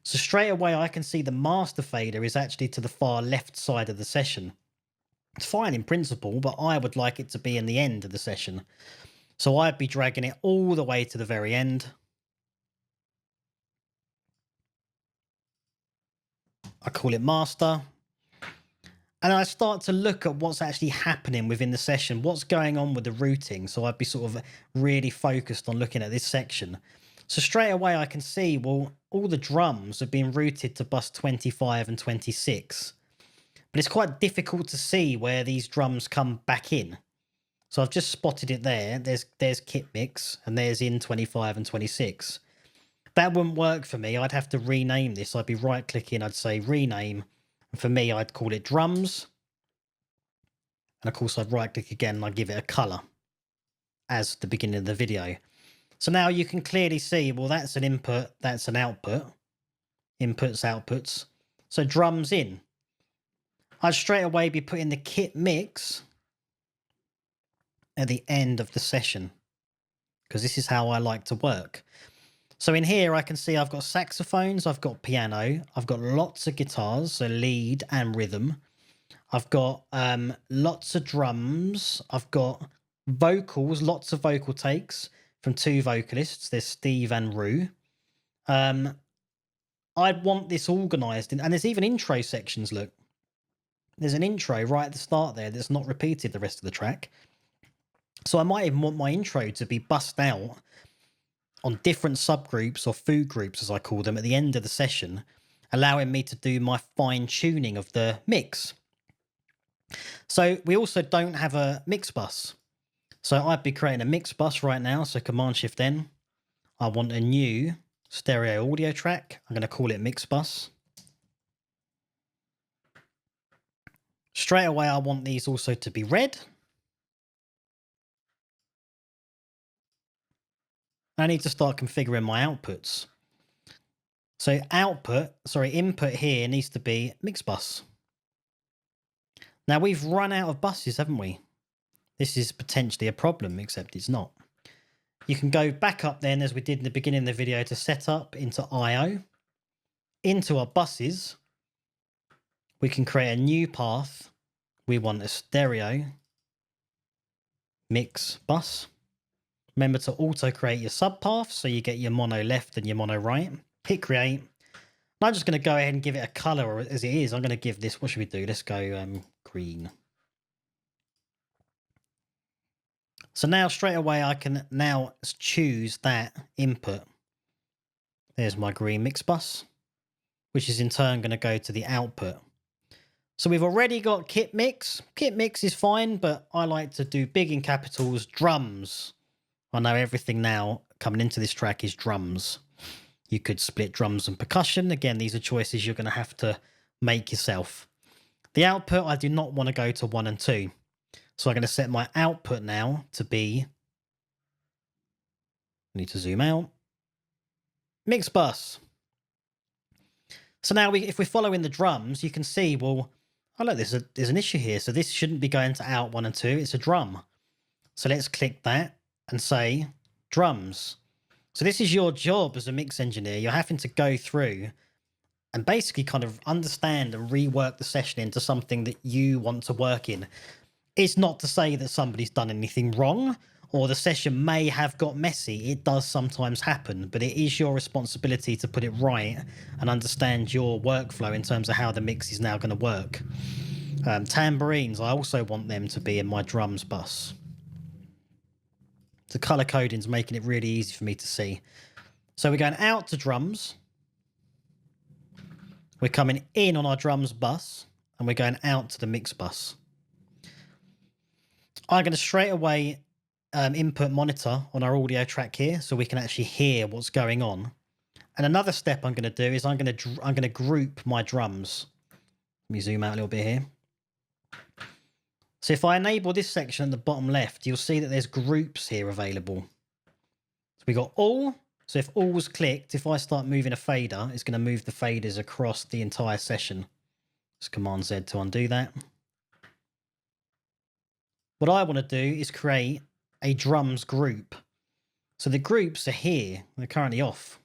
S1: So straight away, I can see the master fader is actually to the far left side of the session. It's fine in principle, but I would like it to be in the end of the session. So I'd be dragging it all the way to the very end. I call it master. And I start to look at what's actually happening within the session, what's going on with the routing. So I'd be sort of really focused on looking at this section. So straight away I can see, well, all the drums have been routed to bus 25 and 26. But it's quite difficult to see where these drums come back in. So I've just spotted it there. There's kit mix and there's in 25 and 26. That wouldn't work for me. I'd have to rename this. I'd be right clicking. I'd say rename. And for me, I'd call it drums. And of course, I'd right click again and I'd give it a color as the beginning of the video. So now you can clearly see, well, that's an input. That's an output. Inputs, outputs. So drums in. I'd straight away be putting the kit mix at the end of the session, because this is how I like to work. So in here, I can see I've got saxophones, I've got piano, I've got lots of guitars, so lead and rhythm. I've got lots of drums. I've got vocals, lots of vocal takes from two vocalists. There's Steve and Rue. I'd want this organised, and there's even intro sections, look. There's an intro right at the start there that's not repeated the rest of the track. So I might even want my intro to be bussed out on different subgroups or food groups, as I call them, at the end of the session, allowing me to do my fine tuning of the mix. So we also don't have a mix bus. So I'd be creating a mix bus right now. So Command Shift N. I want a new stereo audio track. I'm going to call it mix bus. Straight away, I want these also to be red. I need to start configuring my outputs. So input here needs to be mix bus. Now we've run out of buses, haven't we? This is potentially a problem, except it's not. You can go back up then, as we did in the beginning of the video, to set up into IO. Into our buses, we can create a new path. We want a stereo mix bus. Remember to auto create your subpaths so you get your mono left and your mono right. Hit create. I'm just going to go ahead and give it a color as it is. I'm going to give this, what should we do? Let's go green. So now straight away I can now choose that input. There's my green mix bus, which is in turn going to go to the output. So we've already got kit mix. Kit mix is fine, but I like to do big in capitals, drums. I know everything now coming into this track is drums. You could split drums and percussion. Again, these are choices you're going to have to make yourself. The output, I do not want to go to 1 and 2. So I'm going to set my output now to be, I need to zoom out, mix bus. So now if we're following the drums, you can see, well, oh look, there's an issue here. So this shouldn't be going to out 1 and 2. It's a drum. So let's click that and say drums. So this is your job as a mix engineer. You're having to go through and basically kind of understand and rework the session into something that you want to work in. It's not to say that somebody's done anything wrong or the session may have got messy. It does sometimes happen, but it is your responsibility to put it right and understand your workflow in terms of how the mix is now going to work. Tambourines, I also want them to be in my drums bus. The color coding is making it really easy for me to see. So we're going out to drums. We're coming in on our drums bus and we're going out to the mix bus. I'm going to straight away input monitor on our audio track here so we can actually hear what's going on. And another step I'm going to do is I'm going to group my drums. Let me zoom out a little bit here. So if I enable this section at the bottom left, you'll see that there's groups here available. So we got all. So if all's clicked, if I start moving a fader, it's going to move the faders across the entire session. Just Command Z to undo that. What I want to do is create a drums group. So the groups are here. They're currently off.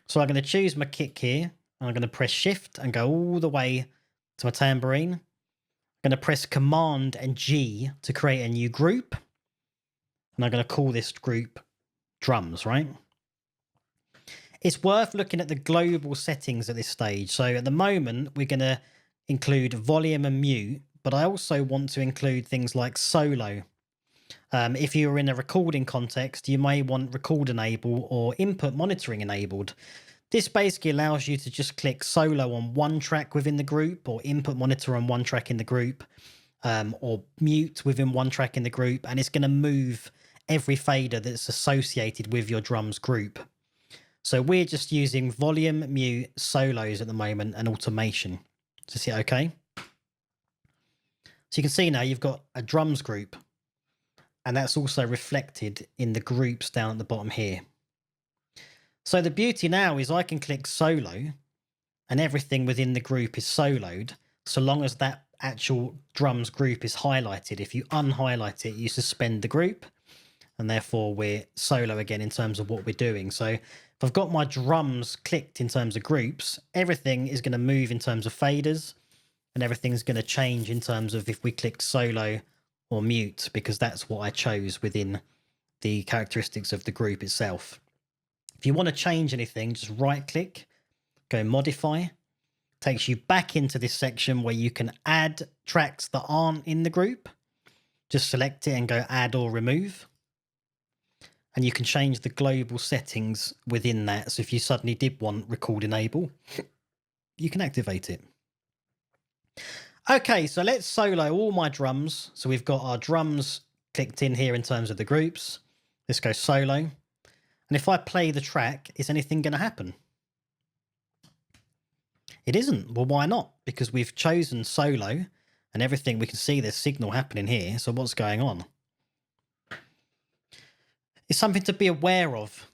S1: So I'm going to choose my kick here. And I'm going to press Shift and go all the way to my tambourine. I'm going to press Command and G to create a new group. And I'm going to call this group drums, right? It's worth looking at the global settings at this stage. So at the moment, we're going to include volume and mute, but I also want to include things like solo. If you're in a recording context, you may want record enable or input monitoring enabled. This basically allows you to just click solo on one track within the group, or input monitor on one track in the group, or mute within one track in the group, and it's going to move every fader that's associated with your drums group. So we're just using volume, mute, solos at the moment, and automation. Just hit OK. So you can see now you've got a drums group, and that's also reflected in the groups down at the bottom here. So the beauty now is I can click solo and everything within the group is soloed, so long as that actual drums group is highlighted. If you unhighlight it, you suspend the group, and therefore we're solo again in terms of what we're doing. So if I've got my drums clicked in terms of groups, everything is going to move in terms of faders, and everything's going to change in terms of if we click solo or mute, because that's what I chose within the characteristics of the group itself. If you want to change anything, just right click, go modify, takes you back into this section where you can add tracks that aren't in the group. Just select it and go add or remove. And you can change the global settings within that. So if you suddenly did want record enable, you can activate it. Okay, so let's solo all my drums. So we've got our drums clicked in here in terms of the groups. Let's go solo. And if I play the track, is anything going to happen? It isn't. Well, why not? Because we've chosen solo and everything. We can see there's signal happening here. So what's going on? It's something to be aware of.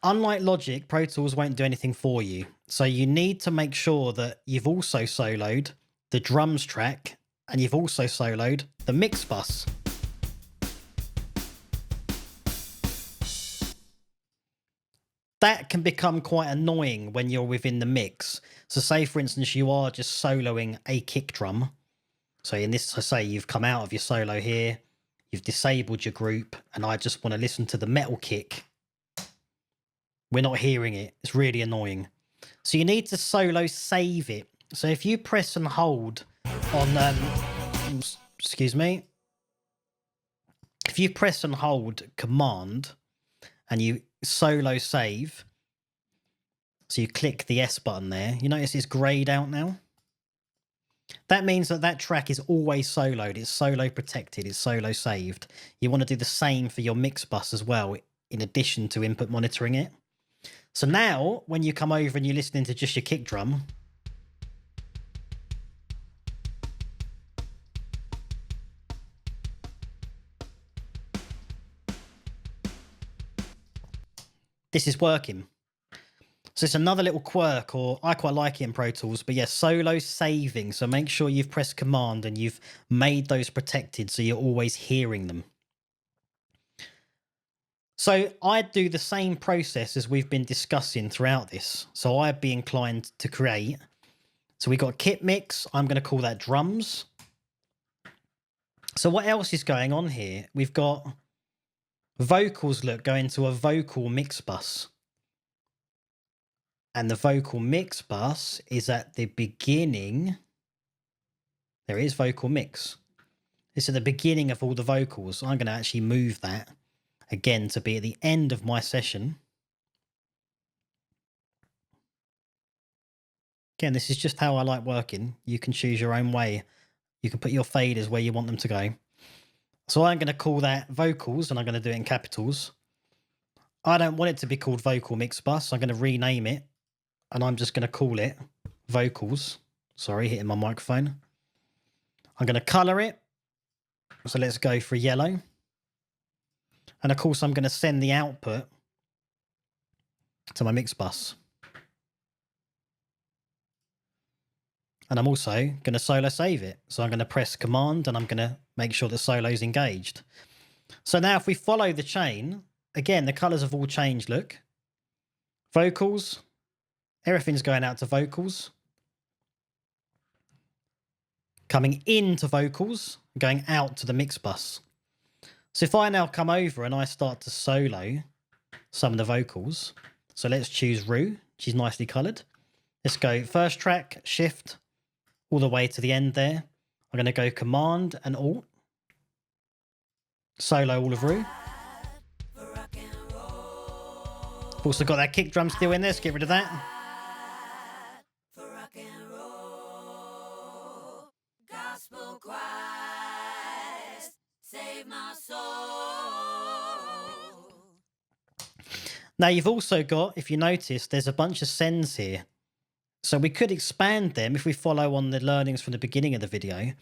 S1: Unlike Logic, Pro Tools won't do anything for you. So you need to make sure that you've also soloed the drums track and you've also soloed the mix bus. That can become quite annoying when you're within the mix. So say, for instance, you are just soloing a kick drum. So in this, I say you've come out of your solo here, you've disabled your group, and I just want to listen to the metal kick. We're not hearing it. It's really annoying. So you need to solo save it. So if you press and hold on, excuse me. If you press and hold Command and you solo save, so you click the S button there, you notice it's grayed out now. That means that that track is always soloed. It's solo protected. It's solo saved. You want to do the same for your mix bus as well, in addition to input monitoring it. So now when you come over and you're listening to just your kick drum, this is working. So it's another little quirk, or I quite like it in Pro Tools, but yes, solo saving. So make sure you've pressed Command and you've made those protected so you're always hearing them. So I'd do the same process as we've been discussing throughout this. So I'd be inclined to create. So we got kit mix. I'm going to call that drums. So what else is going on here? We've got vocals, look, going to a vocal mix bus. And the vocal mix bus is at the beginning. There is vocal mix. It's at the beginning of all the vocals. I'm going to actually move that again to be at the end of my session. Again, this is just how I like working. You can choose your own way. You can put your faders where you want them to go. So I'm going to call that vocals, and I'm going to do it in capitals. I don't want it to be called vocal mix bus. I'm going to rename it, and I'm just going to call it vocals. Sorry, hitting my microphone. I'm going to color it. So let's go for yellow. And of course, I'm going to send the output to my mix bus. And I'm also going to solo save it. So I'm going to press Command and I'm going to make sure that solo is engaged. So now if we follow the chain, again, the colors have all changed, look. Vocals, everything's going out to vocals. Coming into vocals, going out to the mix bus. So if I now come over and I start to solo some of the vocals, so let's choose Rue, she's nicely coloured. Let's go first track, shift, all the way to the end there. I'm going to go Command and Alt. Solo all of Rue. Also got that kick drum still in there, let's get rid of that. Now you've also got, if you notice, there's a bunch of sends here. So we could expand them if we follow on the learnings from the beginning of the video.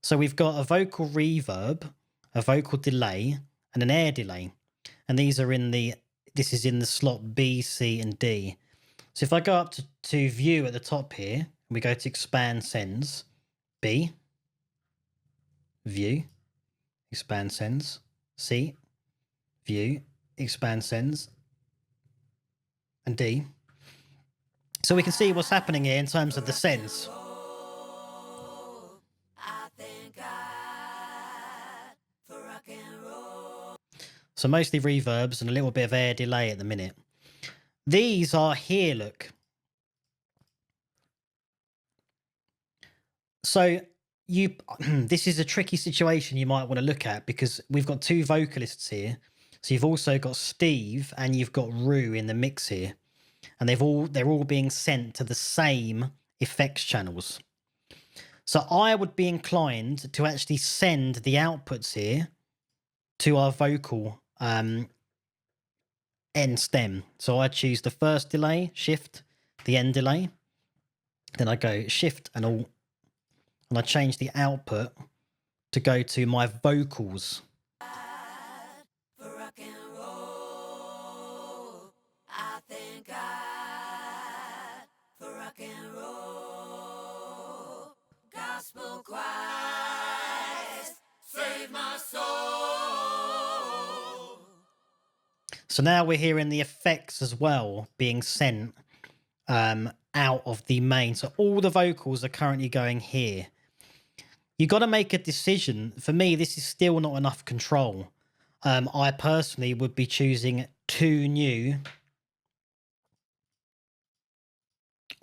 S1: So we've got a vocal reverb, a vocal delay, and an air delay. And these are in the, this is in the slot B, C, and D. So if I go up to view at the top here, and we go to expand sends, B, view, expand sends, C, view, expand sends, and D. So we can see what's happening here in terms of the sends. So mostly reverbs and a little bit of air delay at the minute. These are here, look. So you, this is a tricky situation you might want to look at because we've got two vocalists here. So you've also got Steve and you've got Rue in the mix here. And they're all being sent to the same effects channels. So I would be inclined to actually send the outputs here to our vocal end stem. So I choose the first delay, shift, the end delay. Then I go shift and alt, and I change the output to go to my vocals. Gospel Christ, save my soul. So now we're hearing the effects as well being sent out of the main. So all the vocals are currently going here. You got to make a decision. For me, this is still not enough control. I personally would be choosing 2 new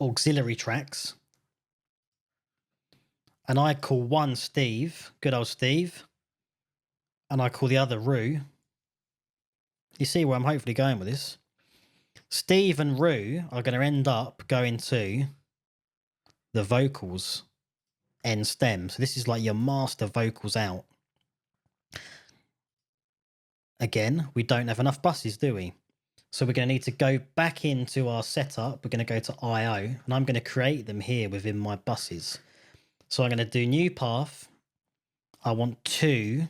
S1: auxiliary tracks. And I call one Steve, good old Steve. And I call the other Rue. You see where I'm hopefully going with this. Steve and Rue are going to end up going to the vocals end stem. So this is like your master vocals out. Again, we don't have enough buses, do we? So we're going to need to go back into our setup. We're going to go to IO and I'm going to create them here within my buses. So I'm going to do new path. I want 2.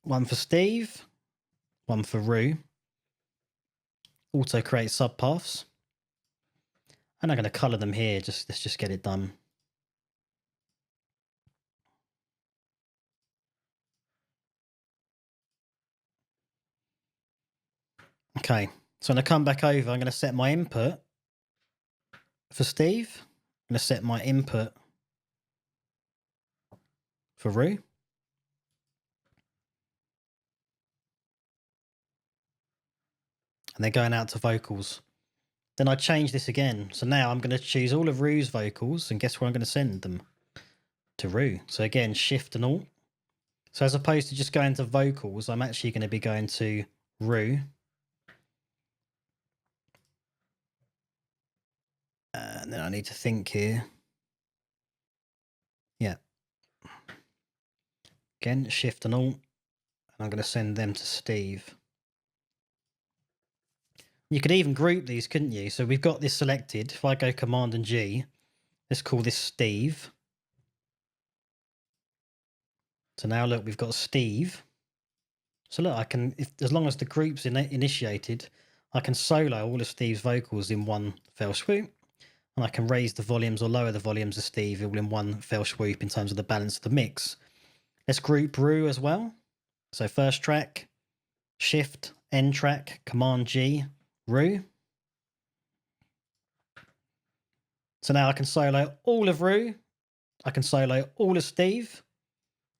S1: One for Steve, one for Rue. Auto create subpaths. And I'm going to color them here. Let's just get it done. Okay, so I'm going to come back over. I'm going to set my input for Steve. I'm going to set my input for Rue. And they're going out to vocals. Then I change this again. So now I'm going to choose all of Rue's vocals. And guess where I'm going to send them? To Rue. So again, shift and alt. So as opposed to just going to vocals, I'm actually going to be going to Rue. And then I need to think here. Yeah. Again, shift and alt. And I'm going to send them to Steve. You could even group these, couldn't you? So we've got this selected. If I go Command and G, let's call this Steve. So now look, we've got Steve. So look, I can, as long as the group's initiated, I can solo all of Steve's vocals in one fell swoop, and I can raise the volumes or lower the volumes of Steve all in one fell swoop in terms of the balance of the mix. Let's group Rue as well. So first track, Shift, End track, Command G, Rue. So now I can solo all of Rue. I can solo all of Steve.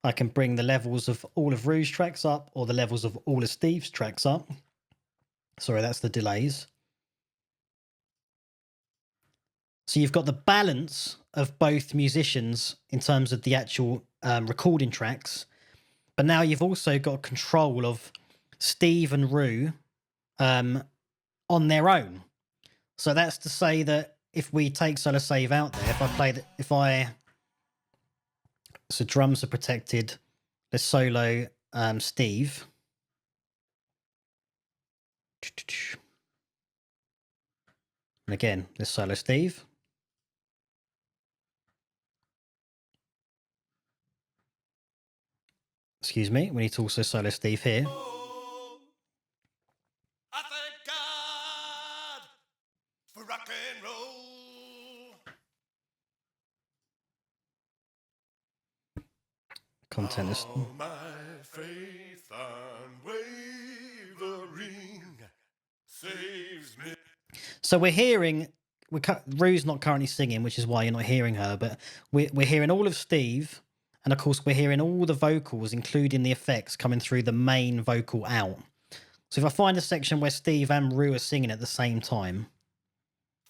S1: I can bring the levels of all of Rue's tracks up or the levels of all of Steve's tracks up. Sorry, that's the delays. So you've got the balance of both musicians in terms of the actual recording tracks. But now you've also got control of Steve and Rue on their own. So that's to say that if we take solo save out there, if I play that, so drums are protected, let's solo Steve. And again, let's solo Steve. Excuse me, we need to also solo Steve here.
S2: I thank God for rock and roll.
S1: Content is
S2: all my faith unwavering saves me.
S1: So we're hearing, Rue's not currently singing, which is why you're not hearing her, but we're hearing all of Steve, and of course we're hearing all the vocals, including the effects, coming through the main vocal out. So if I find a section where Steve and Rue are singing at the same time.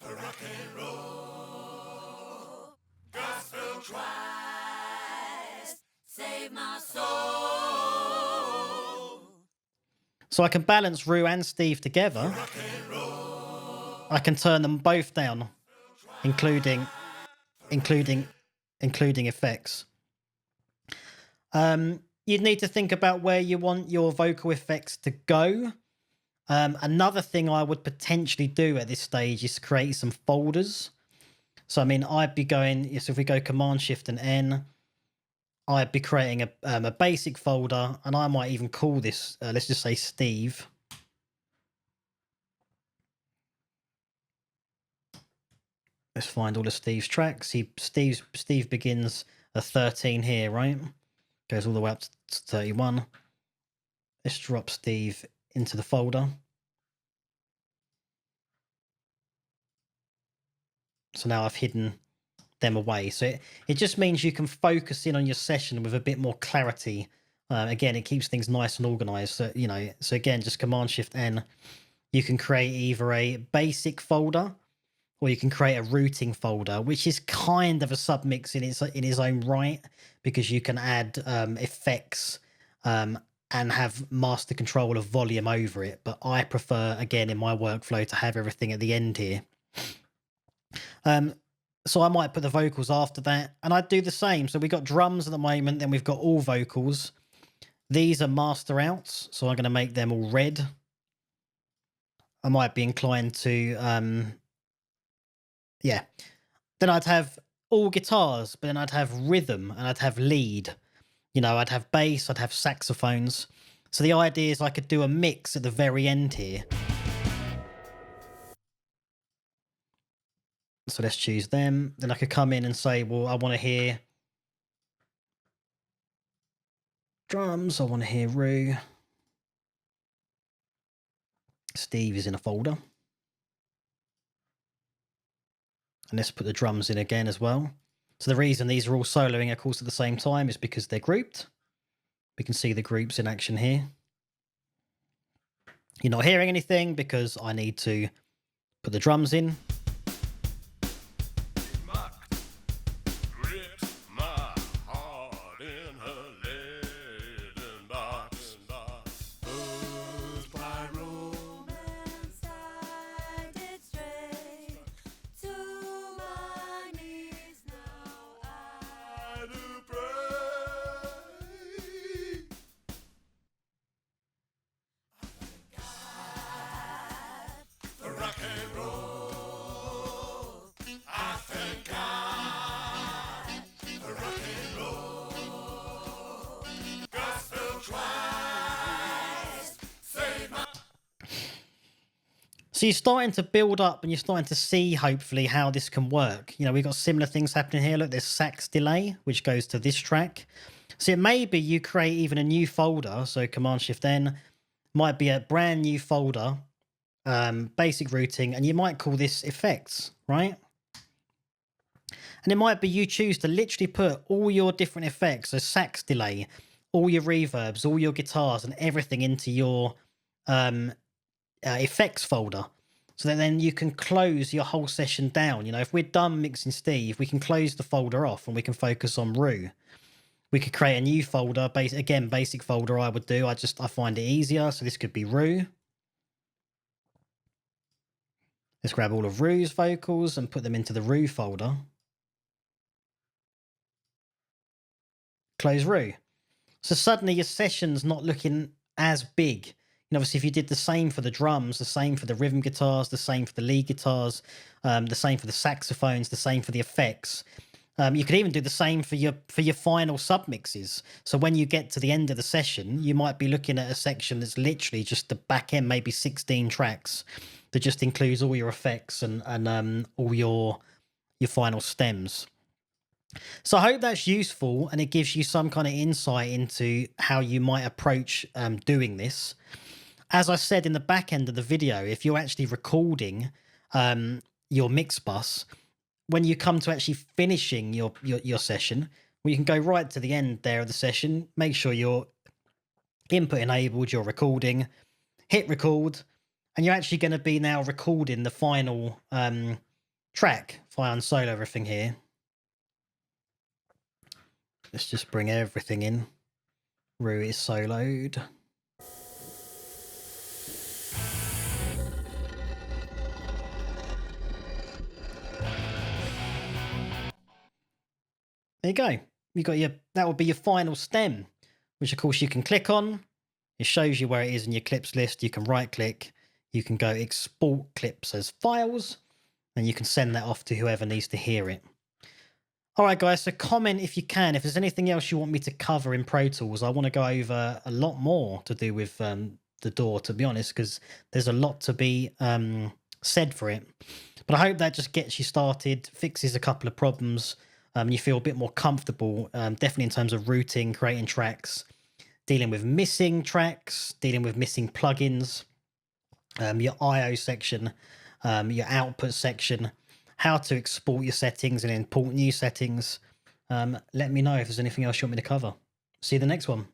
S2: For rock and roll, gospel Christ, save my soul.
S1: So I can balance Rue and Steve together. I can turn them both down, including effects. You'd need to think about where you want your vocal effects to go. Another thing I would potentially do at this stage is create some folders. So I mean, I'd be going, so if we go Command Shift and N, I'd be creating a basic folder, and I might even call this, let's just say Steve. Let's find all of Steve's tracks. Steve begins at 13 here, right? Goes all the way up to 31. Let's drop Steve into the folder. So now I've hidden them away. So it just means you can focus in on your session with a bit more clarity. Again, it keeps things nice and organized. So, you know, so again, just Command Shift N, you can create either a basic folder or you can create a routing folder, which is kind of a submix in its own right, because you can add effects and have master control of volume over it. But I prefer, again, in my workflow, to have everything at the end here. So I might put the vocals after that, and I'd do the same. So we've got drums at the moment, then we've got all vocals. These are master outs, so I'm going to make them all red. I might be inclined to, yeah. Then I'd have all guitars, but then I'd have rhythm and I'd have lead. You know, I'd have bass, I'd have saxophones. So the idea is I could do a mix at the very end here. So let's choose them. Then I could come in and say, well, I want to hear drums. I want to hear Rue. Steve is in a folder. And let's put the drums in again as well. So the reason these are all soloing, of course, at the same time is because they're grouped. We can see the groups in action here. You're not hearing anything because I need to put the drums in. So you're starting to build up and you're starting to see, hopefully, how this can work. We've got similar things happening here. Look, there's sax delay, which goes to this track. So it may be you create even a new folder. So Command Shift N might be a brand new folder, basic routing, and you might call this effects, right? And it might be you choose to literally put all your different effects, so sax delay, all your reverbs, all your guitars, and everything into your effects folder, so that then you can close your whole session down. If we're done mixing Steve, we can close the folder off and we can focus on Rue. We could create a new folder, basic folder. I would do. I find it easier. So this could be Rue. Let's grab all of Rue's vocals and put them into the Rue folder. Close Rue. So suddenly your session's not looking as big. Obviously, if you did the same for the drums, the same for the rhythm guitars, the same for the lead guitars, the same for the saxophones, the same for the effects, you could even do the same for your final submixes. So when you get to the end of the session, you might be looking at a section that's literally just the back end, maybe 16 tracks, that just includes all your effects and all your final stems. So I hope that's useful and it gives you some kind of insight into how you might approach doing this. As I said in the back end of the video, if you're actually recording your mix bus, when you come to actually finishing your session, well, you can go right to the end there of the session, make sure your input enabled, you're recording, hit record, and you're actually going to be now recording the final track. If I unsolo everything here, let's just bring everything in. Rue is soloed. There you go. You got that would be your final stem, which of course you can click on. It shows you where it is in your clips list. You can right click, you can go export clips as files, and you can send that off to whoever needs to hear it. All right, guys, so comment if you can. If there's anything else you want me to cover in Pro Tools, I want to go over a lot more to do with the DAW, to be honest, because there's a lot to be said for it. But I hope that just gets you started, fixes a couple of problems. You feel a bit more comfortable, definitely in terms of routing, creating tracks, dealing with missing tracks, dealing with missing plugins, your I/O section, your output section, how to export your settings and import new settings. Let me know if there's anything else you want me to cover. See you the next one.